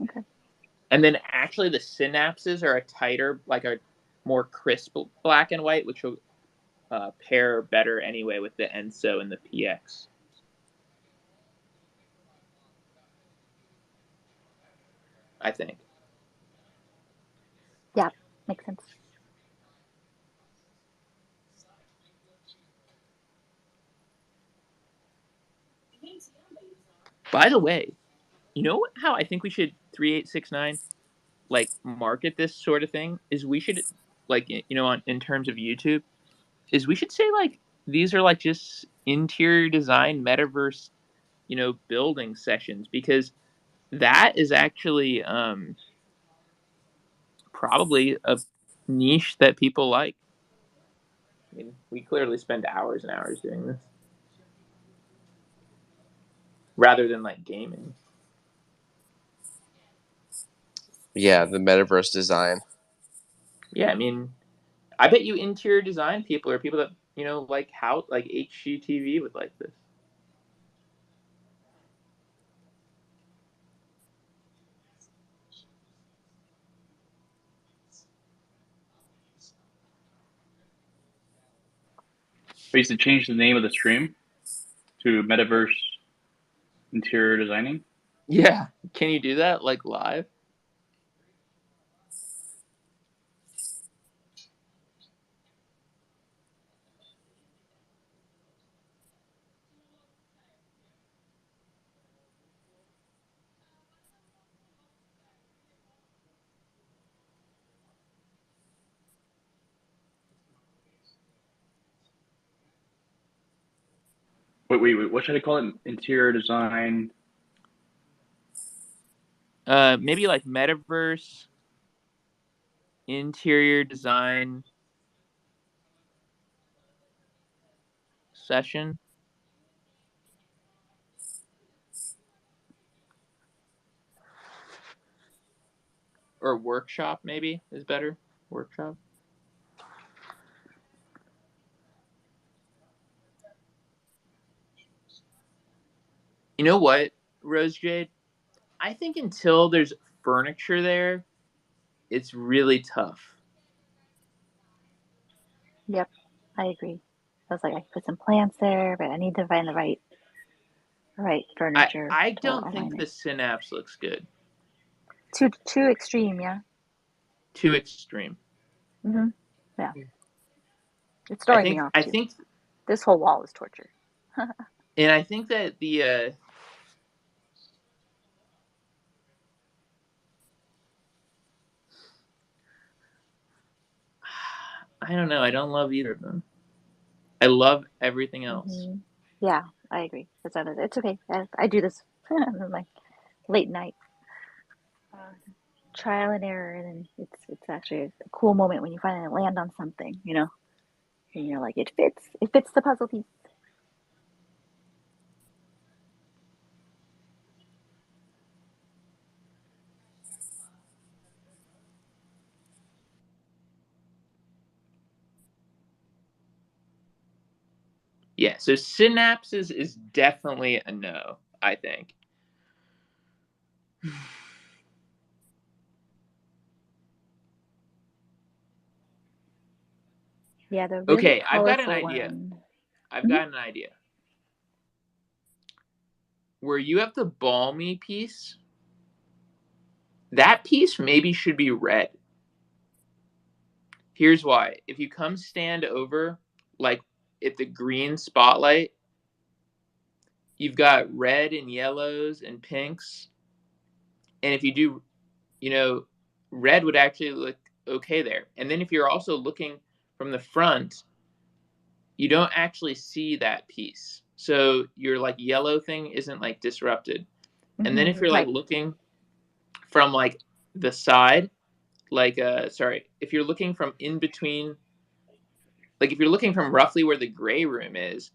Okay. And then actually the synapses are a tighter, like a more crisp black and white, which will pair better anyway with the ENSO and the PX. I think. Yeah, makes sense. By the way, you know how I think we should 3869 like market this sort of thing is we should like on in terms of YouTube is we should say like these are like just interior design metaverse building sessions because that is actually probably a niche that people like. I mean, we clearly spend hours and hours doing this rather than like gaming. Yeah, the metaverse design. Yeah, I mean, I bet you interior design people are people that like how like HGTV would like this. We used to change the name of the stream to Metaverse Interior Designing. Yeah, can you do that like live? Wait. What should I call it? Interior design. Maybe like metaverse interior design session or workshop maybe is better. Workshop. You know what, Rose Jade? I think until there's furniture there, it's really tough. Yep, I agree. I was like, I could put some plants there, but I need to find the right furniture I to don't align think the it. synapse looks good. Too extreme, yeah. Too extreme. Yeah. It's throwing me off I too. think This whole wall is torture. and I think that the I don't know. I don't love either of them. I love everything else. Yeah, I agree. It's okay. I do this like late night trial and error, and then it's actually a cool moment when you finally land on something, and you're like, it fits the puzzle piece. Yeah, so synapses is definitely a no, I think. Yeah, the really Okay, I've got an colorful idea. one. I've got an idea. Where you have the balmy piece, that piece maybe should be red. Here's why. If you come stand over, like at the green spotlight, you've got red and yellows and pinks. And if you do, red would actually look okay there. And then if you're also looking from the front, you don't actually see that piece. So your like yellow thing isn't like disrupted. And then if you're like looking from like the side, like if you're looking from in between, like if you're looking from roughly where the gray room is,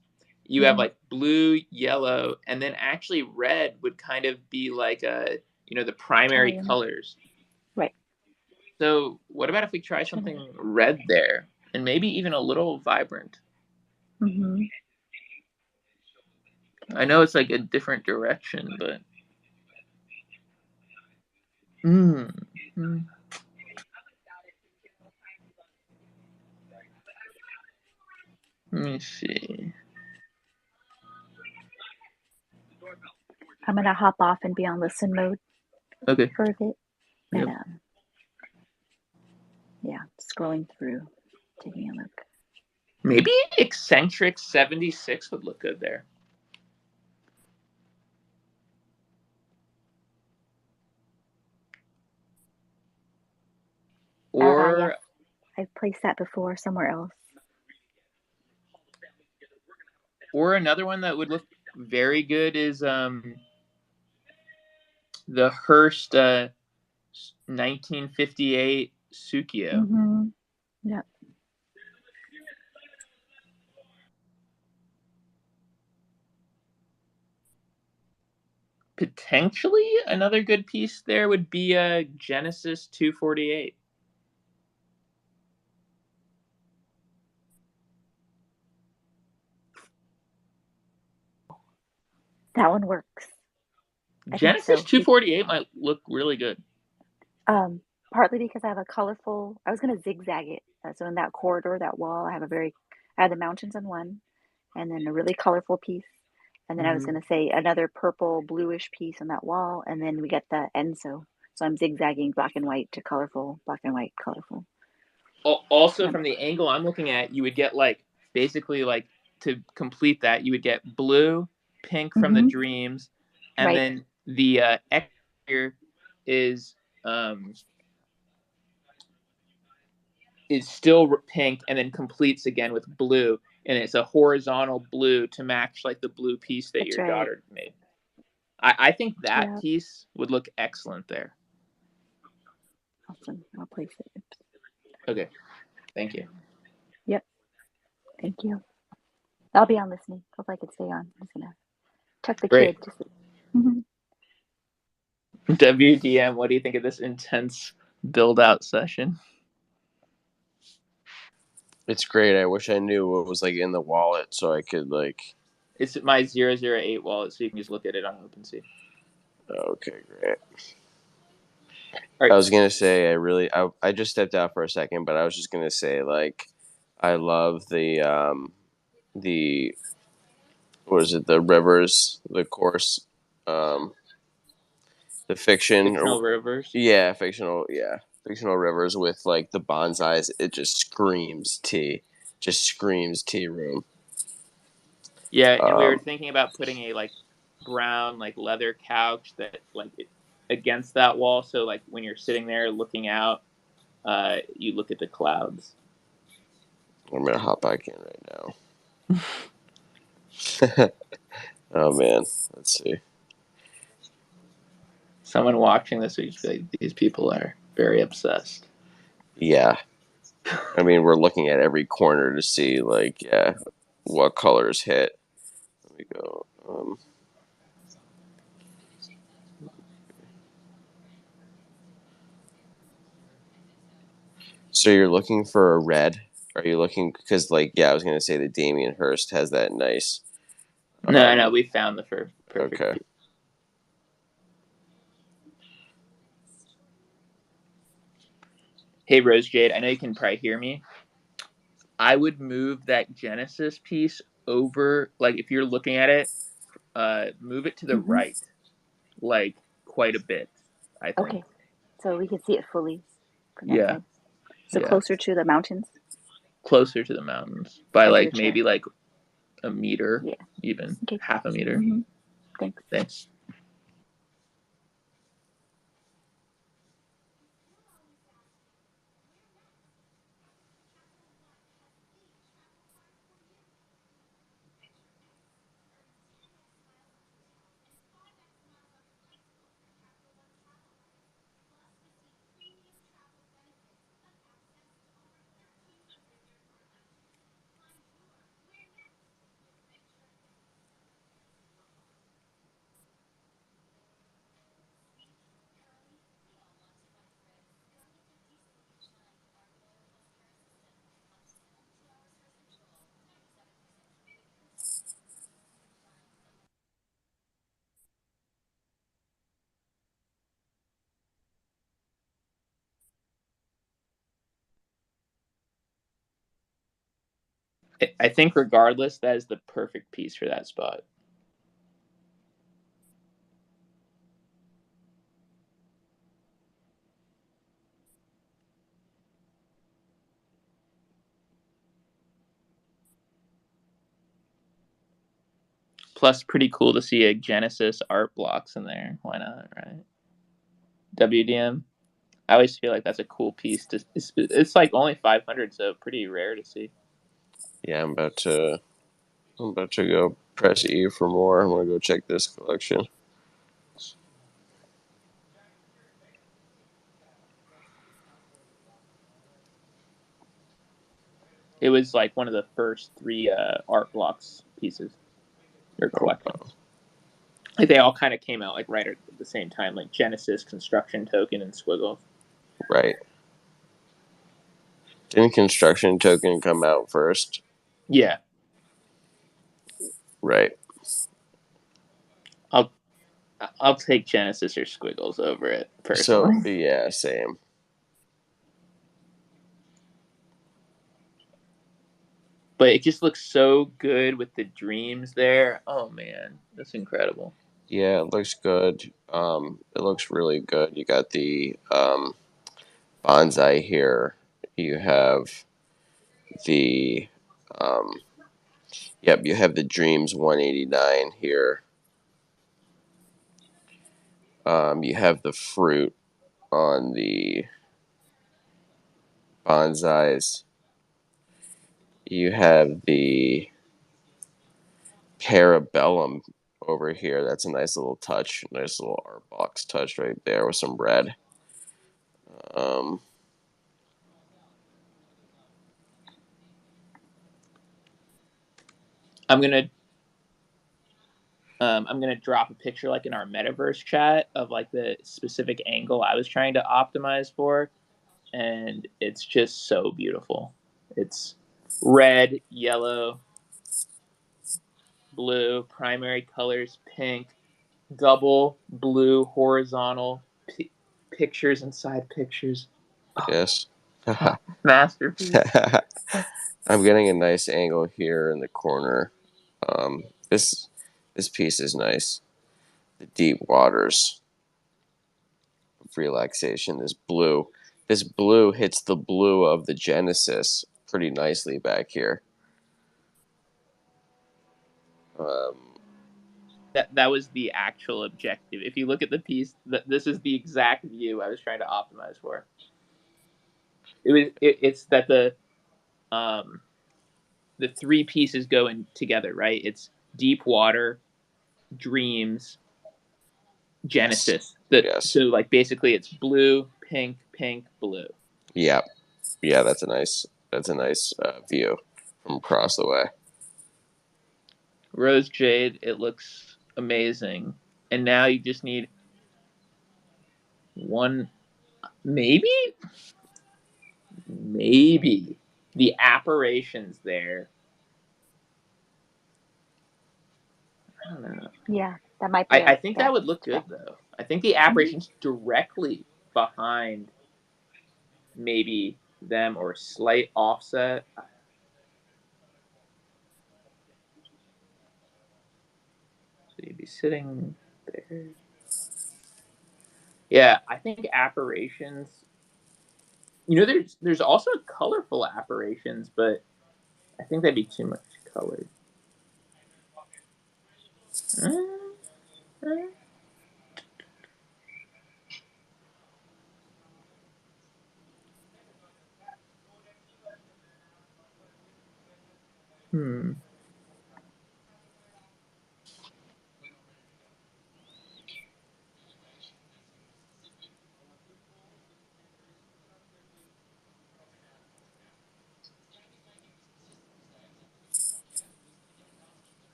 you have like blue, yellow, and then actually red would kind of be like the primary colors. Right. So what about if we try something red there, and maybe even a little vibrant? Mm-hmm. I know it's like a different direction, but mm. Let me see. I'm gonna hop off and be on listen mode Okay. for a bit. Yep. And yeah, scrolling through, taking a look. Maybe eccentric 76 would look good there. Or Yes, I've placed that before somewhere else. Or another one that would look very good is the Hearst 1958 Sukio. Mm-hmm. Yep. Potentially another good piece there would be a Genesis 248. That one works. Genesis 248 might look really good. Partly because I have a colorful, I was going to zigzag it. So in that corridor, that wall, I have the mountains on one, and then a really colorful piece. And then I was going to say another purple bluish piece on that wall. And then we get the Enso. So I'm zigzagging black and white to colorful, black and white, colorful. Also, from the angle I'm looking at, you would get like basically like to complete that, you would get blue, pink from the dreams, and then the exterior is still pink and then completes again with blue, and it's a horizontal blue to match like the blue piece that your daughter made. I think that piece would look excellent there. Awesome. I'll place it. Okay. Thank you. Yep. Thank you. I'll be on listening. Hope I can stay on. I'm just going to check the kid to see. WDM, what do you think of this intense build-out session? It's great. I wish I knew what was like in the wallet so I could like. It's my 008 wallet, so you can just look at it on OpenSea. Okay, great. Right. I was gonna say I just stepped out for a second, but I was just gonna say like I love the what is it, the rivers, the course, the fictional rivers. Yeah, fictional rivers with like the bonsais. It just screams tea room. Yeah, and we were thinking about putting a like brown like leather couch that like against that wall, so like when you're sitting there looking out, you look at the clouds. I'm gonna hop back in right now. Oh man, let's see. Someone watching this would be like, these people are very obsessed. Yeah, I mean we're looking at every corner to see like what colors hit. Let me go. So you're looking for a red? Are you looking because like I was gonna say the Damien Hirst has that nice. No, we found the perfect. Okay. Piece. Hey Rose Jade, I know you can probably hear me. I would move that Genesis piece over, like if you're looking at it, move it to the right, like quite a bit, I think. Okay, so we can see it fully from that side. So yeah. Closer to the mountains? Closer to the mountains by like maybe like a meter, even half a meter. Thanks. I think regardless, that is the perfect piece for that spot. Plus, pretty cool to see a Genesis art blocks in there. Why not, right? WDM. I always feel like that's a cool piece. It's like only 500, so pretty rare to see. Yeah, I'm about to go press E for more. I'm gonna go check this collection. It was like one of the first 3 art blocks pieces or collections. Oh, wow. Like they all kind of came out like right at the same time, like Genesis, Construction Token, and Squiggles. Right. Didn't Construction Token come out first? Yeah. Right. I'll take Genesis or Squiggles over it So personally. yeah, same. But it just looks so good with the dreams there. Oh man, that's incredible. Yeah, it looks good. It looks really good. You got the bonsai here. You have the yep. You have the Dreams 189 here. You have the fruit on the bonsais. You have the Parabellum over here. That's a nice little touch. Nice little art box touch right there with some red. I'm gonna drop a picture like in our Metaverse chat of like the specific angle I was trying to optimize for, and it's just so beautiful. It's red, yellow, blue, primary colors, pink, double blue, horizontal pictures inside pictures. Yes. Masterpiece. I'm getting a nice angle here in the corner. This piece is nice. The deep waters of relaxation. This blue hits the blue of the Genesis pretty nicely back here. That was the actual objective. If you look at the piece, this is the exact view I was trying to optimize for. It's that the 3 pieces go in together, right? It's deep water, dreams, Genesis. Yes. So like basically it's blue, pink, pink, blue. Yeah. Yeah, that's a nice view from across the way. Rose jade, it looks amazing. And now you just need one, maybe the apparitions there. I don't know. Yeah, that might be. I think that would look good though. I think the apparitions directly behind maybe them or slight offset. So you'd be sitting there. Yeah, I think apparitions. You know, there's also colorful apparitions, but I think that'd be too much color. Hmm.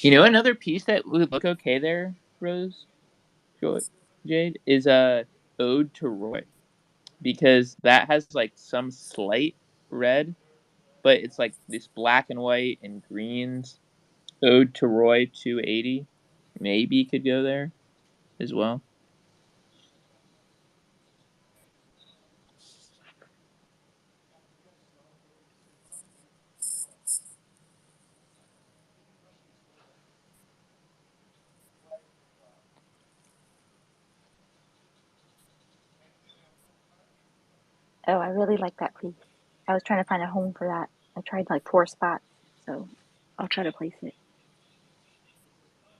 You know, another piece that would look okay there, Rose, Jade, is a Ode to Roy, because that has like some slight red, but it's like this black and white and greens. Ode to Roy 280 maybe could go there as well. Oh, I really like that piece. I was trying to find a home for that. I tried like 4 spots, so I'll try to place it.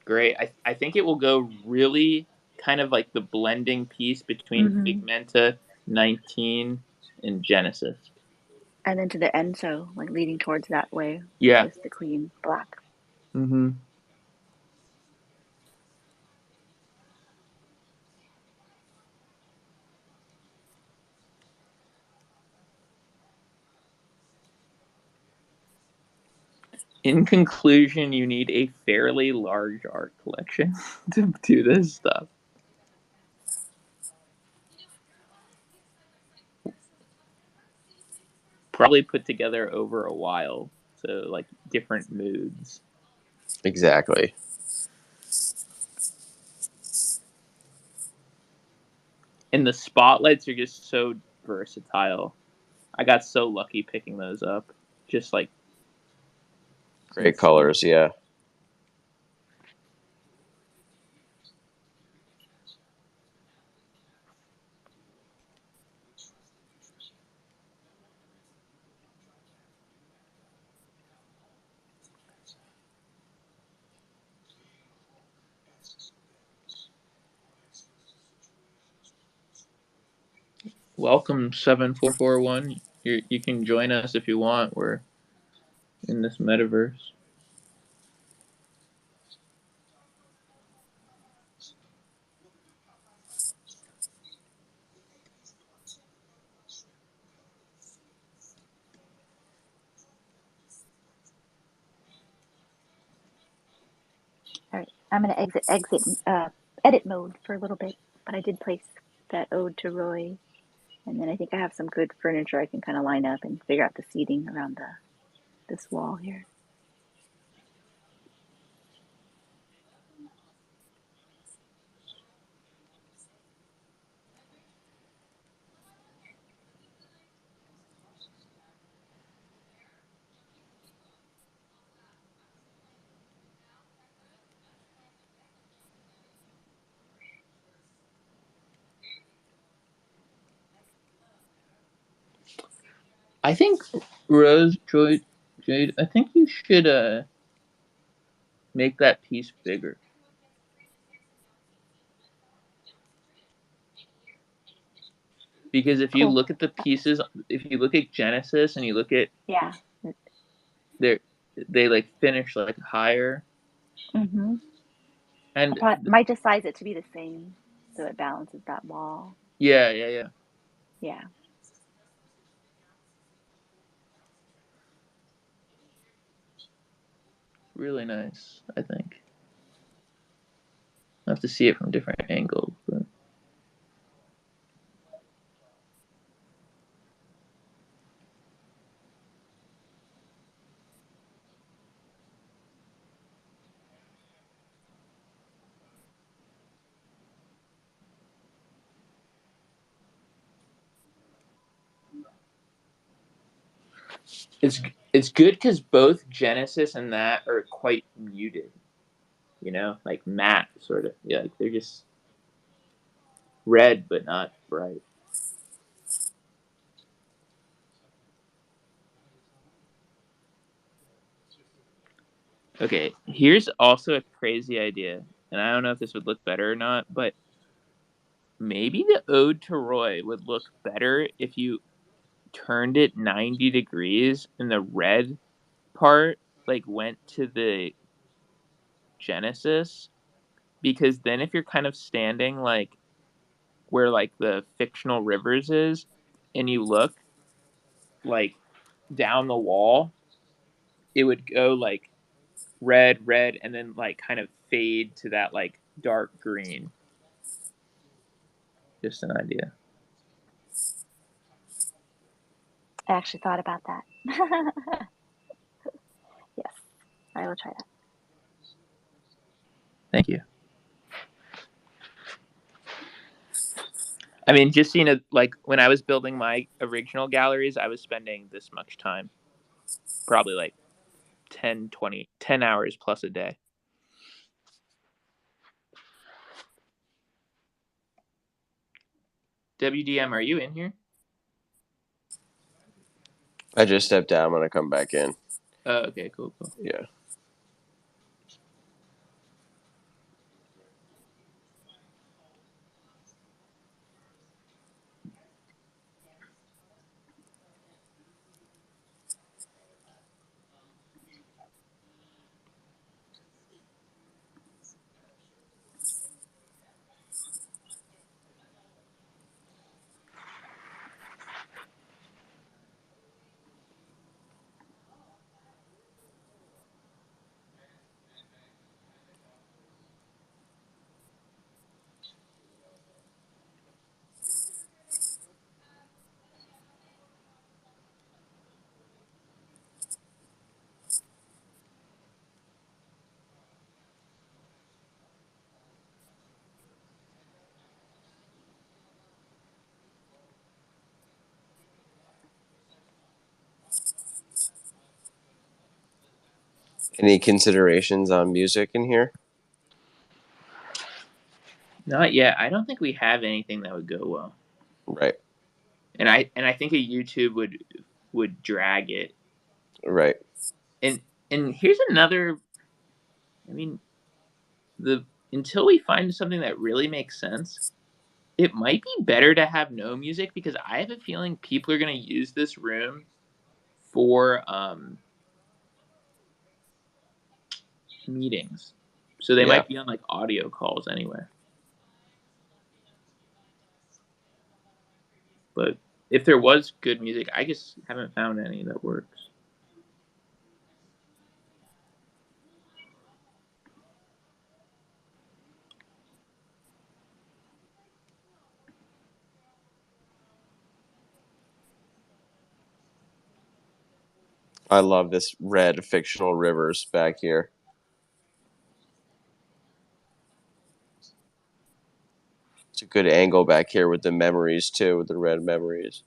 Great. I think it will go really kind of like the blending piece between Pigmenta 19 and Genesis. And then to the end, so like leading towards that way. Yeah. Just the clean black. Mm-hmm. In conclusion, you need a fairly large art collection to do this stuff. Probably put together over a while, so like different moods. Exactly. And the spotlights are just so versatile. I got so lucky picking those up. Just like great colors, yeah. Welcome 7441. You can join us if you want. We're in this metaverse. All right, I'm gonna exit edit mode for a little bit, but I did place that ode to Roy, and then I think I have some good furniture I can kind of line up and figure out the seating around this wall here. I think Rose Jade, I think you should make that piece bigger. Because if you look at the pieces, if you look at Genesis and you look at they like finish like higher. And I might just size it to be the same so it balances that wall. Yeah. Yeah. Really nice, I think. I have to see it from different angles, but it's good because both Genesis and that are quite muted. You know, like matte sort of. Yeah, like they're just red but not bright. Okay, here's also a crazy idea, and I don't know if this would look better or not, but maybe the Ode to Roy would look better if you turned it 90 degrees and the red part like went to the Genesis, because then if you're kind of standing like where like the fictional rivers is and you look like down the wall, it would go like red and then like kind of fade to that like dark green. Just an idea. I actually thought about that. Yes, I will try that. Thank you. I mean, just like when I was building my original galleries, I was spending this much time, probably like 10 hours plus a day. WDM, are you in here? I just stepped out. I'm gonna come back in. Oh, okay, cool. Yeah. Any considerations on music in here? Not yet. I don't think we have anything that would go well. Right. And I think a YouTube would drag it. Right. And here's another. I mean, until we find something that really makes sense, it might be better to have no music, because I have a feeling people are going to use this room for meetings. So they might be on like audio calls anyway. But if there was good music, I just haven't found any that works. I love this red fictional rivers back here. It's a good angle back here with the memories too, with the red memories.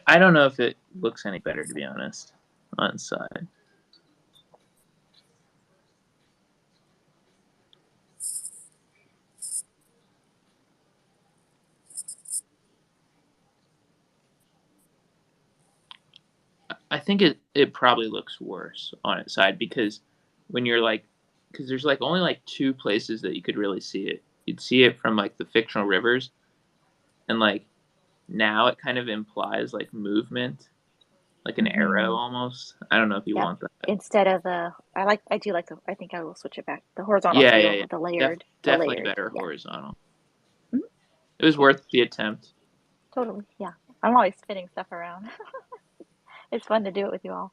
I don't know if it looks any better, to be honest, on side. I think it probably looks worse on its side, because when you're like, because there's like only like two places that you could really see it. You'd see it from like the fictional rivers, and like now it kind of implies like movement, like an arrow almost. I don't know if you want that. Instead of I do like I think I will switch it back. The horizontal Yeah. the layered. Definitely better horizontal. Mm-hmm. It was worth the attempt. Totally, yeah. I'm always spinning stuff around. It's fun to do it with you all.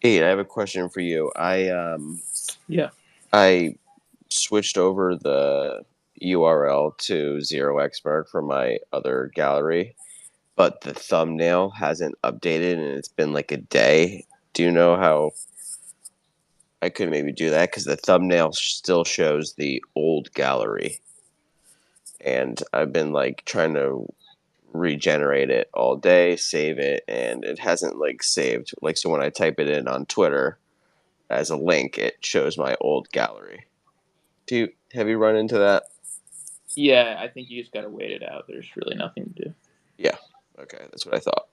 Hey, I have a question for you. Yeah. I switched over the URL to 0xmark for my other gallery, but the thumbnail hasn't updated and it's been like a day. Do you know how I could maybe do that? Because the thumbnail still shows the old gallery. And I've been like trying to regenerate it all day, save it, and it hasn't like saved. Like, so when I type it in on Twitter as a link, it shows my old gallery. Have you run into that? Yeah, I think you just gotta wait it out. There's really nothing to do. Yeah. Okay, that's what I thought.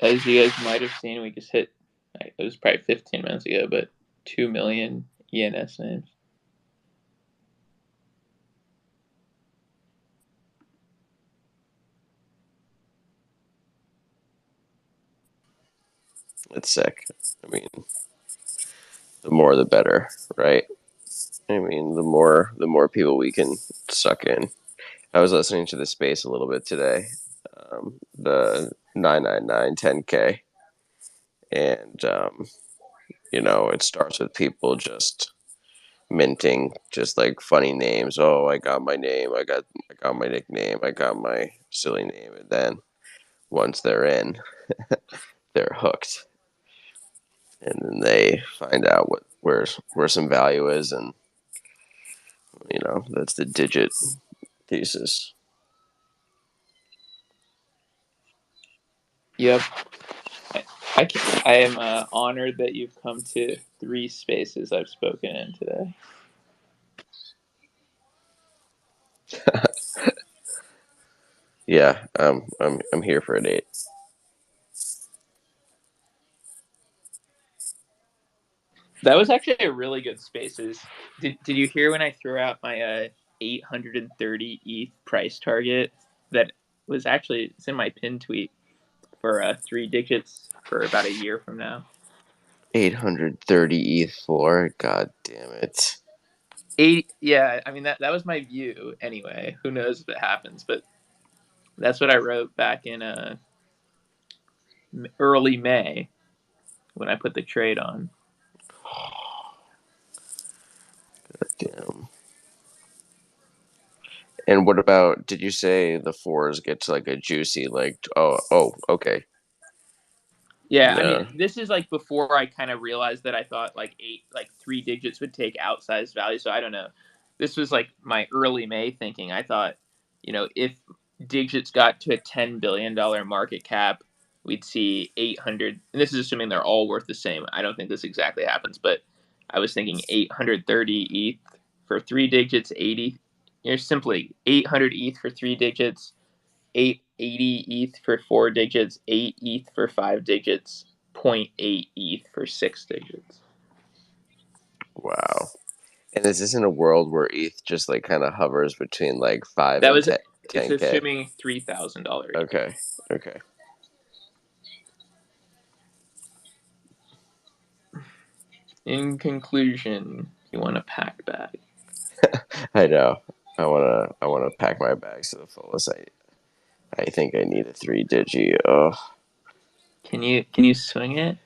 As you guys might have seen, we just hit, it was probably 15 minutes ago, but 2 million ENS names. It's sick. I mean, the more the better, right? I mean, the more people we can suck in. I was listening to the space a little bit today, the 99910K, and it starts with people just minting just like funny names. Oh, I got my name. I got my nickname. I got my silly name, and then once they're in, they're hooked, and then they find out where some value is, and that's the digit thesis. Yep. I am honored that you've come to 3 spaces I've spoken in today. Yeah, I'm here for a date. That was actually a really good spaces. Did you hear when I threw out my 830 ETH price target? That was actually, it's in my pin tweet for 3 digits for about a year from now. 830 ETH for, god damn it. 8, yeah, I mean that was my view anyway. Who knows if it happens, but that's what I wrote back in early May when I put the trade on. God damn. And what about, did you say the 4s get to like a juicy, like, okay. Yeah, I No. mean, this is like before I kind of realized that I thought like 3 digits would take outsized value. So I don't know. This was like my early May thinking. I thought, if digits got to a $10 billion market cap, we'd see 800. And this is assuming they're all worth the same. I don't think this exactly happens, but I was thinking 830 ETH for 3 digits, 80. Simply 800 ETH for 3 digits, 880 ETH for 4 digits, 8 ETH for 5 digits, 0.8 ETH for 6 digits. Wow. And is this in a world where ETH just like kind of hovers between like 5 That and was 10? It's 10K. assuming $3,000. Okay. In conclusion, you want a pack bag. I know. I wanna pack my bags to the fullest. I think I need a 3 digi. Oh. Can you swing it?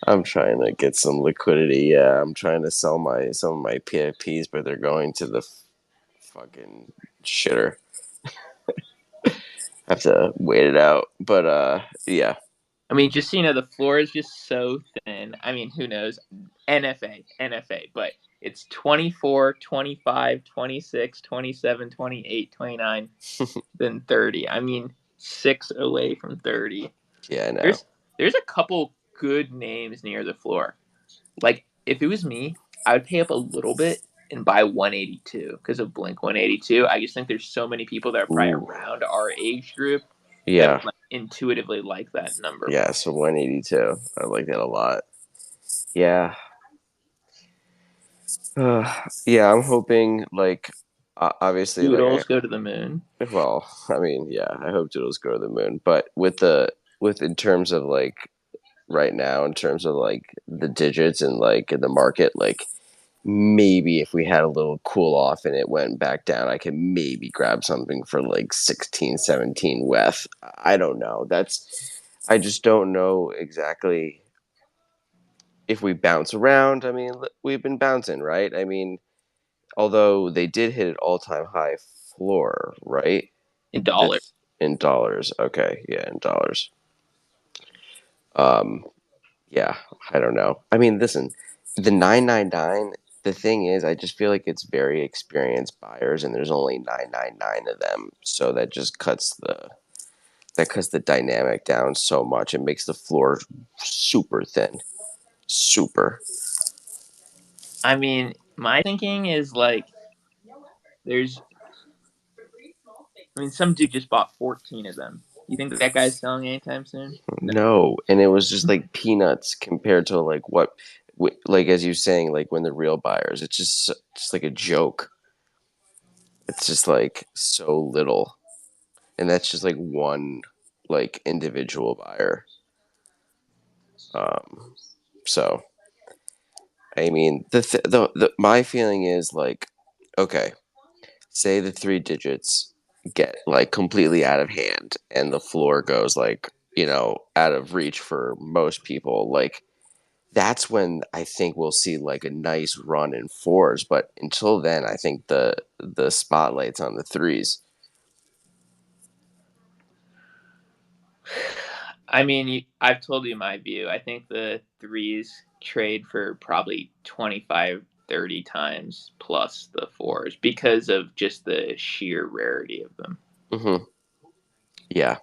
I'm trying to get some liquidity. Yeah, I'm trying to sell some of my PFPs, but they're going to the fucking shitter. Have to wait it out. But yeah. I mean, just the floor is just so thin. I mean, who knows? NFA, but it's 24, 25, 26, 27, 28, 29, then 30. I mean, 6 away from 30. Yeah, I know. There's a couple good names near the floor. Like, if it was me, I would pay up a little bit and buy 182 because of Blink 182. I just think there's so many people that are probably around our age group that intuitively like that number. Yeah, so 182. I like that a lot. Yeah. Yeah, I'm hoping, like, obviously, Doodles go to the moon. Well, I mean, yeah, I hope Doodles go to the moon. But in terms of, like, right now, in terms of, like, the digits and, like, in the market, like, maybe if we had a little cool off and it went back down, I could maybe grab something for, like, 16, 17 WETH. I don't know. I just don't know exactly if we bounce around. I mean, we've been bouncing, right? I mean, although they did hit an all-time high floor, right? In dollars. In dollars. Okay. Yeah, in dollars. Yeah, I don't know. I mean, listen, the 999, the thing is, I just feel like it's very experienced buyers and there's only 999 of them. So that just cuts the dynamic down so much. It makes the floor super thin. Super. I mean, my thinking is like some dude just bought 14 of them. You think that guy's selling anytime soon? No, and it was just like peanuts compared to like like as you're saying, like when the real buyers, it's just like a joke. It's just like so little, and that's just like one like individual buyer. So I mean, my feeling is like, okay, say the 3 digits get like completely out of hand and the floor goes like, out of reach for most people, like that's when I think we'll see like a nice run in 4s. But until then, I think the spotlight's on the 3s. I mean, I've told you my view. I think the 3s trade for probably 25, 30 times plus the 4s because of just the sheer rarity of them. Mm-hmm. Yeah.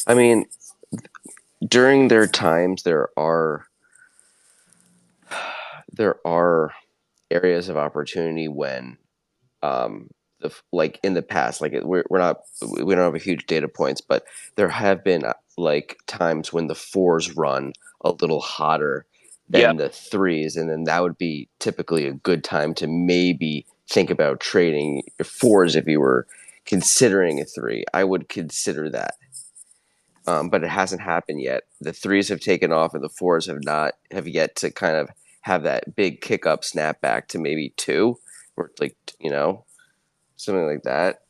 I mean, during their times, there are areas of opportunity when, like in the past, like we don't have a huge data points, but there have been like times when the 4s run a little hotter than the 3s, and then that would be typically a good time to maybe think about trading your 4s if you were considering a 3. I would consider that. But it hasn't happened yet. The 3s have taken off, and the 4s have yet to kind of have that big kick up snap back to maybe 2, or like something like that.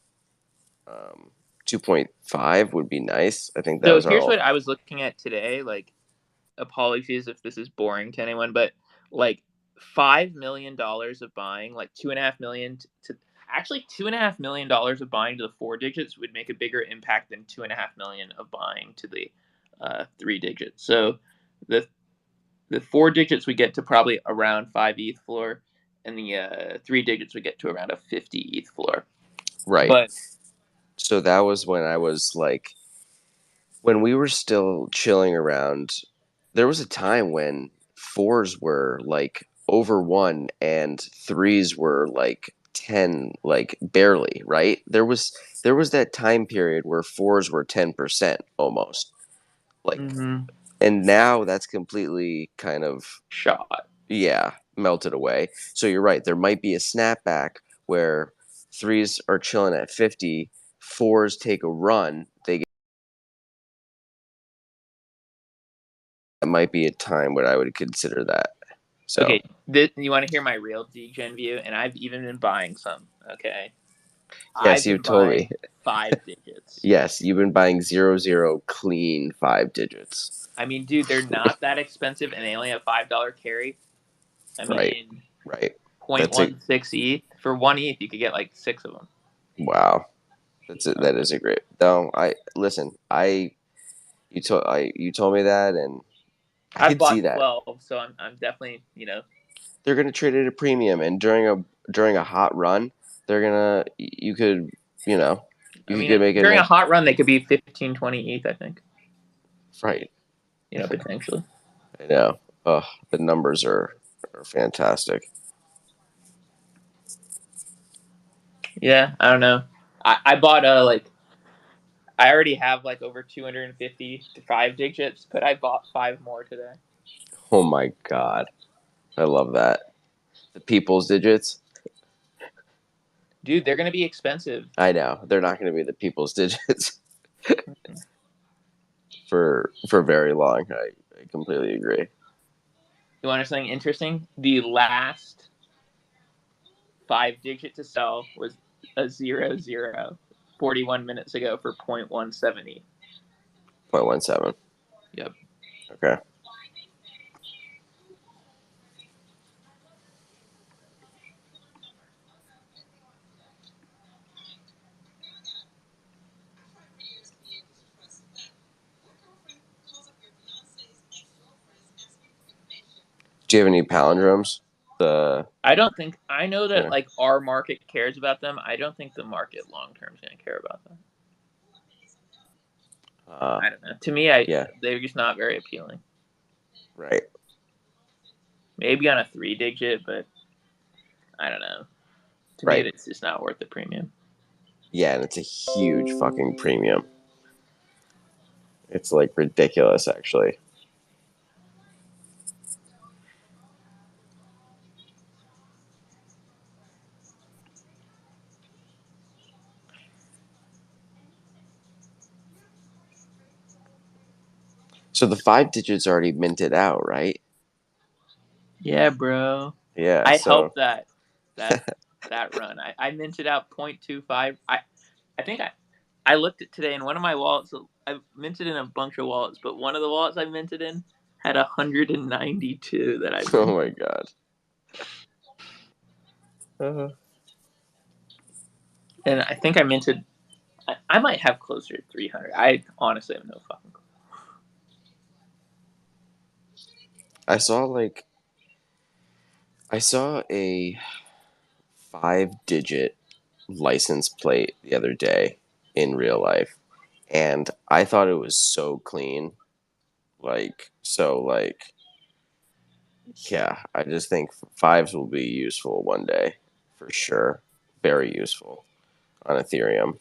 2.5 would be nice. I think that was here's what I was looking at today. Like, apologies if this is boring to anyone, but like $5 million of buying, like $2.5 million to actually $2.5 million of buying to the 4 digits would make a bigger impact than $2.5 million of buying to the 3 digits. So the 4 digits we get to probably around 5 ETH floor, and the 3 digits we get to around a 50 ETH floor. Right. But so that was when I was like, when we were still chilling around, there was a time when 4s were like over 1 and 3s were like 10, like barely, right? There was that time period where 4s were 10% almost. Like, and now that's completely kind of shot. Yeah, melted away. So you're right. There might be a snapback where 3s are chilling at 50, fours take a run, that might be a time when I would consider that. So Okay, you want to hear my real degen view? And I've even been buying some. Okay. yes, I've you've been told buying me. 5 digits. Yes, you've been buying 00 clean 5 digits. I mean, dude, they're not that expensive, and they only have $5 carry. I mean, Right. 0.16 ETH for 1 ETH, you could get like 6 of them. Wow. That is a great. No, you told me that, and I I've could see bought that. 12, so I'm definitely, They're gonna trade at a premium, and during a hot run, you could make during a a hot run, they could be 15, 20 ETH, I think. right. Potentially. I know. Oh, the numbers are fantastic. Yeah, I don't know. I bought I already have like over 250 5 digits, but I bought 5 more today. Oh my god, I love that. The people's digits. Dude, they're gonna be expensive. I know they're not going to be the people's digits for very long. I completely agree. You want to know something interesting? The last 5 digit to sell was a 00 41 minutes ago for 0.170. 0.17. Yep. Okay. Do you have any palindromes? I don't think I know that Yeah. like our market cares about them. I don't think the market long term is going to care about them. I don't know. To me, they're just not very appealing. Right. Maybe on a 3 digit, but I don't know. To me, it's just not worth the premium. Yeah, and it's a huge fucking premium. It's like ridiculous, actually. So the 5 digits already minted out, right? Yeah, bro. Yeah. I So helped that run. I minted out 0.25. I think I looked at today in one of my wallets. I minted in a bunch of wallets, but one of the wallets I minted in had 192 that I minted. oh my god. And I think I minted. I might have closer to 300. I honestly have no fucking clue. I saw a 5-digit license plate the other day in real life, and I thought it was so clean. Yeah, I just think 5s will be useful one day for sure. Very useful on Ethereum.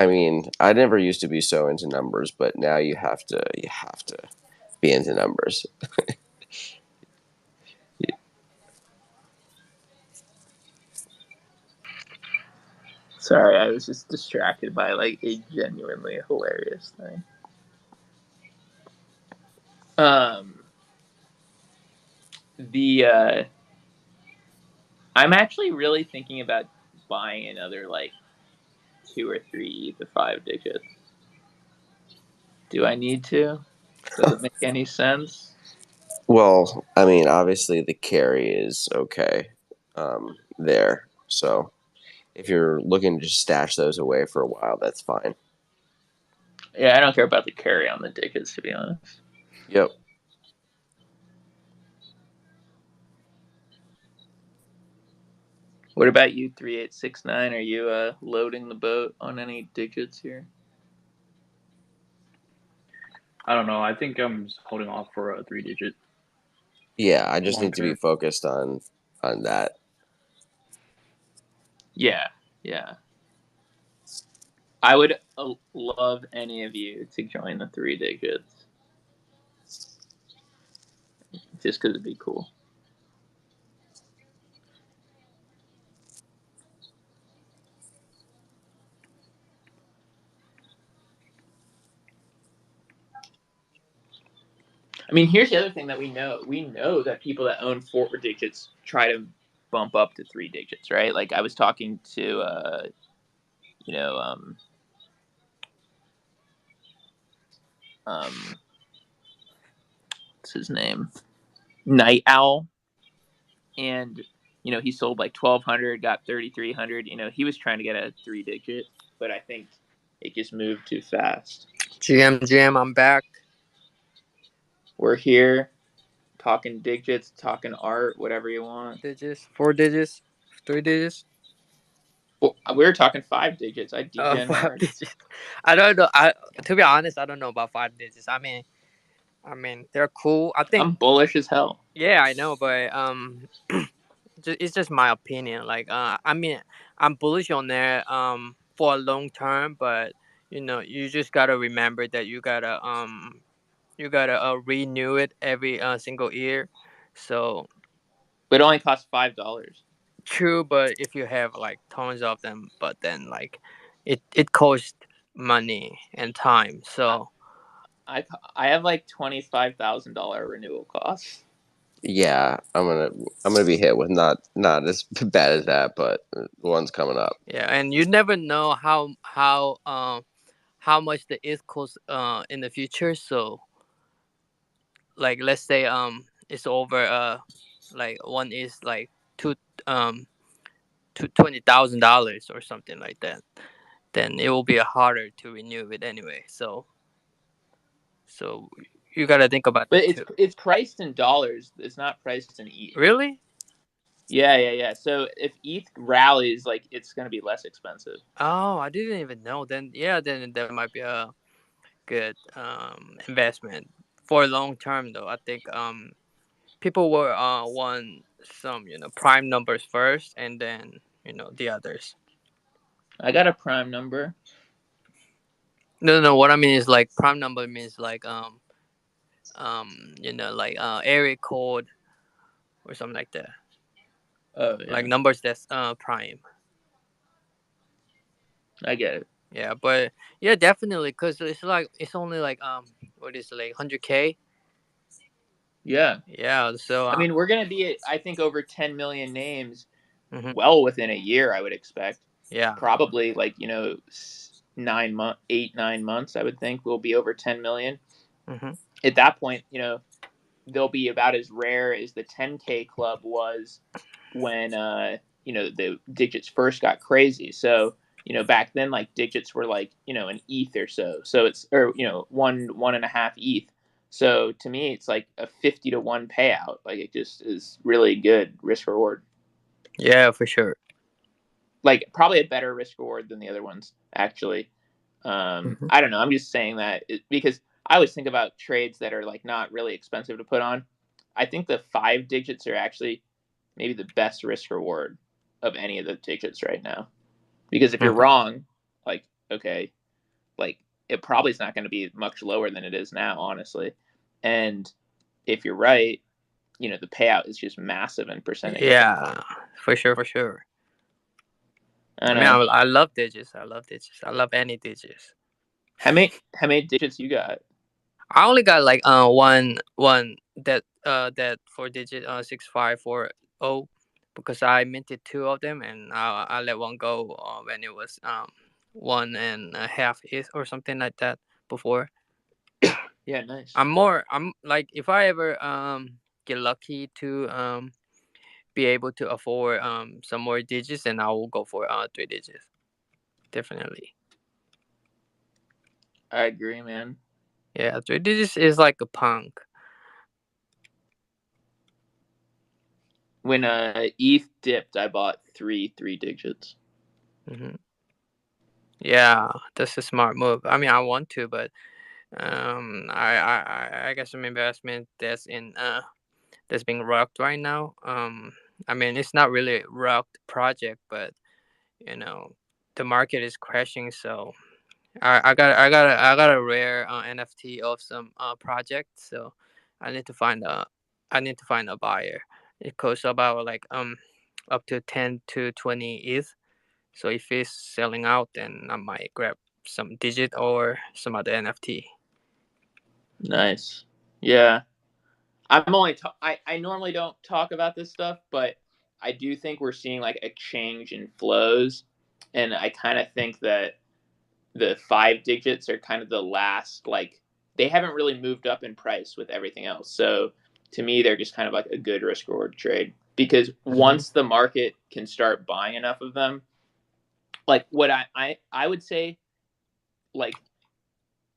I mean, I never used to be so into numbers, but now you have to be into numbers. Sorry, I was just distracted by like a genuinely hilarious thing. I'm actually really thinking about buying another like 2 or 3 to 5 digits. Do I need to? Does it make any sense? Well, I mean, obviously the carry is okay there. So if you're looking to just stash those away for a while, that's fine. Yeah, I don't care about the carry on the digits, to be honest. Yep. What about you, 3869? Are you loading the boat on any digits here? I don't know. I think I'm just holding off for a 3 digit. Yeah, I just need to be focused on that. Yeah. I would love any of you to join the 3 digits. just because it'd be cool. I mean, here's the other thing that we know. We know that people that own 4 digits try to bump up to 3 digits, right? Like I was talking to, you know, what's his name? Night Owl, and he sold like 1,200, got 3,300. He was trying to get a 3 digit, but I think it just moved too fast. GM, I'm back. We're here talking digits, talking art, whatever you want. Digits, 4 digits, 3 digits. Well, we were talking 5 digits. I degen 5 hard. digits. I don't know. To be honest, I don't know about 5 digits. I mean, they're cool. I think I'm bullish as hell. Yeah, I know, but it's just my opinion. Like, I mean, I'm bullish on there for a long term, but you just gotta remember that you gotta renew it every single year. So But it only costs $5. true, but if you have like tons of them, but then like it costs money and time. So I have like $25,000 renewal costs. Yeah, I'm gonna be hit with not as bad as that, but one's coming up. yeah, and you never know how much the it costs in the future. So like let's say it's over like one is like two um $20,000 or something like that, then it will be harder to renew it anyway. So you gotta think about But that too. it's priced in dollars. It's not priced in ETH. Really? Yeah. So if ETH rallies, like it's gonna be less expensive. Oh, I didn't even know. Then yeah, then that might be a good investment for long term though. I think people will want some prime numbers first, and then the others. I got a prime number. No. What I mean is like prime number means like like area code or something like that. Oh yeah, Like numbers that's prime. I get it. Yeah, but yeah, definitely, cause it's only like what is it, like 100K. Yeah. Yeah, so I mean, we're gonna be at, I think, over 10 million names, mhm. well within a year. I would expect. Yeah. Probably like 8-9 months. I would think we'll be over 10 million. Mhm. At that point, they'll be about as rare as the 10K club was when the digits first got crazy. So back then, like digits were like an ETH or so. So it's or 1.5 ETH. So to me, it's like a 50-to-1 payout. Like it just is really good risk reward. Yeah, for sure. Like probably a better risk reward than the other ones actually. Mhm. I don't know. I'm just saying that because I always think about trades that are like not really expensive to put on. I think the 5 digits are actually maybe the best risk reward of any of the digits right now. Because if you're Mhm. wrong, like okay, like it probably is not going to be much lower than it is now, honestly. And if you're right, the payout is just massive in percentage. Yeah, for sure, for sure. I I don't mean, know. I love digits. I love digits. I love any digits. How many digits you got? I only got like one that 4 digit 6540, because I minted 2 of them, and I let one go when it was 1.5 ETH or something like that before. Yeah, nice. I'm like, if I ever get lucky to be able to afford some more digits, then I will go for 3 digits. Definitely. I agree, man. Yeah, 3 digits is like a punk. When ETH dipped, I bought 3 digits. Hmm. Yeah, that's a smart move. I mean, I want to, but I got some investment that's being rocked right now. I mean, it's not really a rocked project, but you know, the market is crashing. So I got a rare NFT of some project. So I need to find I need to find a buyer. It costs about like up to 10 to 20 ETH. So if it's selling out, then I might grab some digit or some other NFT. Nice. Yeah. I'm only I normally don't talk about this stuff, but I do think we're seeing like a change in flows, and I kind of think that the 5 digits are kind of the last, like they haven't really moved up in price with everything else. So to me, they're just kind of like a good risk reward trade, because once the market can start buying enough of them, like what I would say, like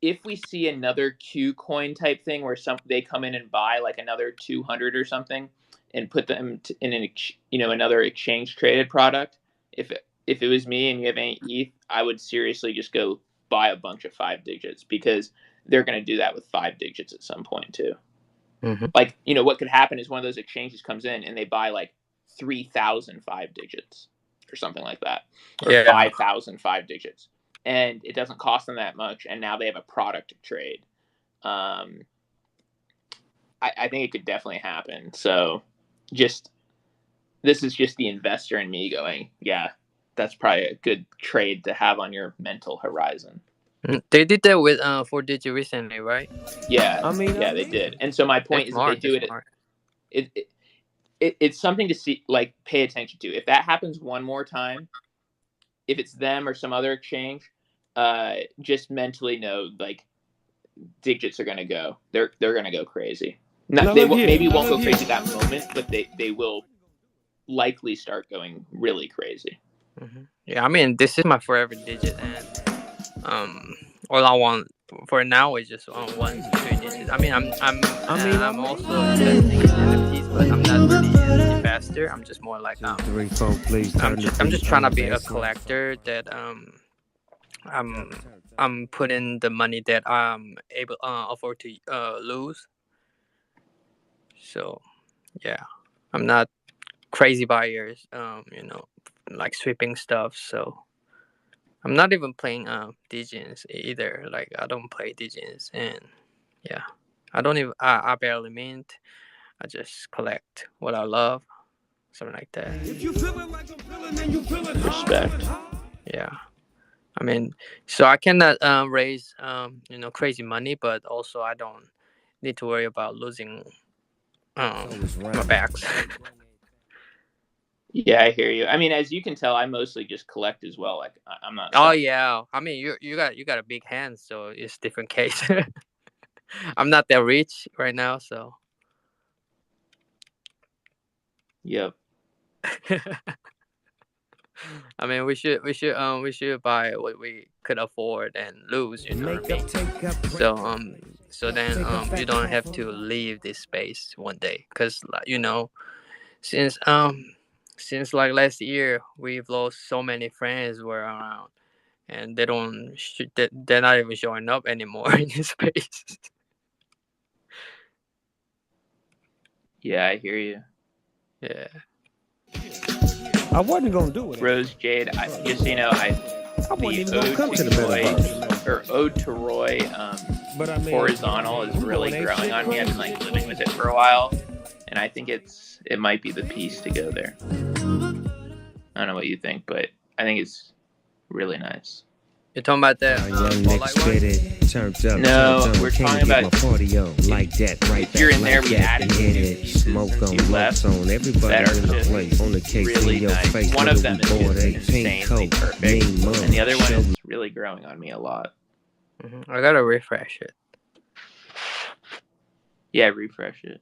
if we see another Q coin type thing where they come in and buy like another 200 or something and put them in an another exchange traded product, if it was me and you have any ETH, I would seriously just go buy a bunch of 5 digits, because they're going to do that with 5 digits at some point too. Like, what could happen is one of those exchanges comes in and they buy like 3,000 5 digits or something like that, or 5,000 5 digits. And it doesn't cost them that much, and now they have a product to trade. I think it could definitely happen. So this is just the investor in me going, yeah, that's probably a good trade to have on your mental horizon. They did that with 4 digit recently, right? Yeah, they did. And so my point is, smart, if they do it's something to see, like, pay attention to. If that happens one more time, if it's them or some other exchange, just mentally know, like, digits are gonna go. They're gonna go crazy. Maybe won't go crazy that moment, but they will likely start going really crazy. Yeah, I mean, this is my forever digit, and all I want for now is just 1 3 digits. I mean, I'm also investing in NFTs, but I'm not really an investor. I'm just more like I'm just trying to be a collector that I'm putting the money that I'm able afford to lose. So yeah, I'm not crazy buyers, like sweeping stuff. So I'm not even playing Digins either. Like, I don't play Digins, and yeah, I don't even. I barely mint. I just collect what I love, something like that. Respect. Yeah, I mean, so I cannot raise crazy money, but also I don't need to worry about losing my backs. Yeah, I hear you. I mean, as you can tell, I mostly just collect as well. Like, I'm not. Oh yeah, I mean, you got a big hand, so it's different case. I'm not that rich right now, so. Yep. I mean, we should buy what we could afford and lose. You know what I mean? So then you don't have to leave this space one day, because since like last year we've lost so many friends who were around, and they're not even showing up anymore in this space. Yeah, I hear you. Yeah. I wasn't gonna do it. Rose Jade, just so you know, I wasn't even gonna come to the Metaverse. Or Ode to Roy, But I mean, horizontal is really growing on me. I've been like living with it for a while, and I think it might be the piece to go there. I don't know what you think, but I think it's really nice. You're talking about that? No, we're talking about like that, right? If you're in there, we added new pieces since you left that are just really nice. One of them is just insanely perfect, and the other one is really growing on me a lot. I gotta refresh it. Yeah, refresh it.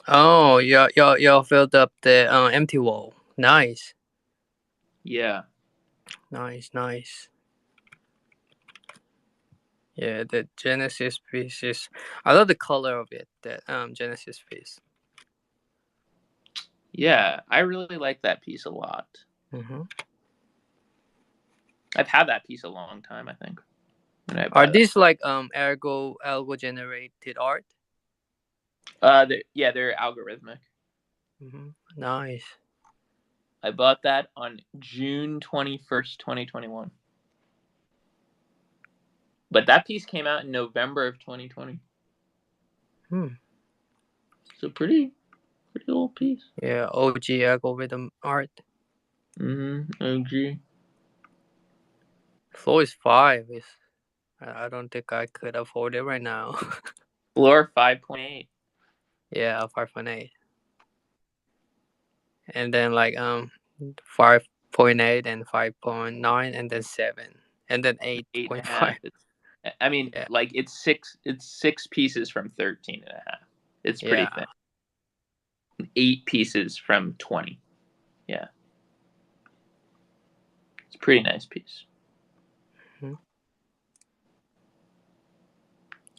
Oh, y'all filled up the empty wall. Nice. Yeah. Nice. Yeah, the Genesis piece is. I love the color of it. That Genesis piece. Yeah, I really like that piece a lot. I've had that piece a long time, I think. Are these like algo generated art? They're algorithmic. Nice. I bought that on June 21st, 2021. But that piece came out in November of 2020. It's a pretty old piece. Yeah, OG algorithm art. OG. Floor is 5. I don't think I could afford it right now. Floor 5.8. Yeah, 5.8. And then like 5.8 and 5.9 and then 7 and then 8.5. I mean, Yeah. like it's six pieces from 13.5. It's pretty Yeah. thin. 8 pieces from 20. Yeah. It's a pretty nice piece.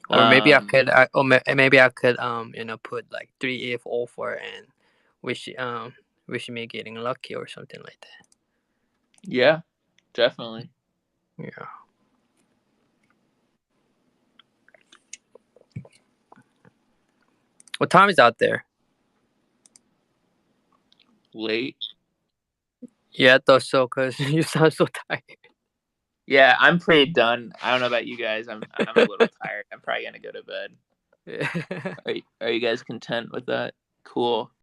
Or maybe I could, maybe I could, put like 3 if offer and wish me getting lucky or something like that. Yeah, definitely. Yeah. What time is out there? Late. Yeah, I thought so, because you sound so tired. Yeah, I'm pretty done. I don't know about you guys. I'm a little tired. I'm probably gonna go to bed. Yeah. Are you guys content with that? Cool.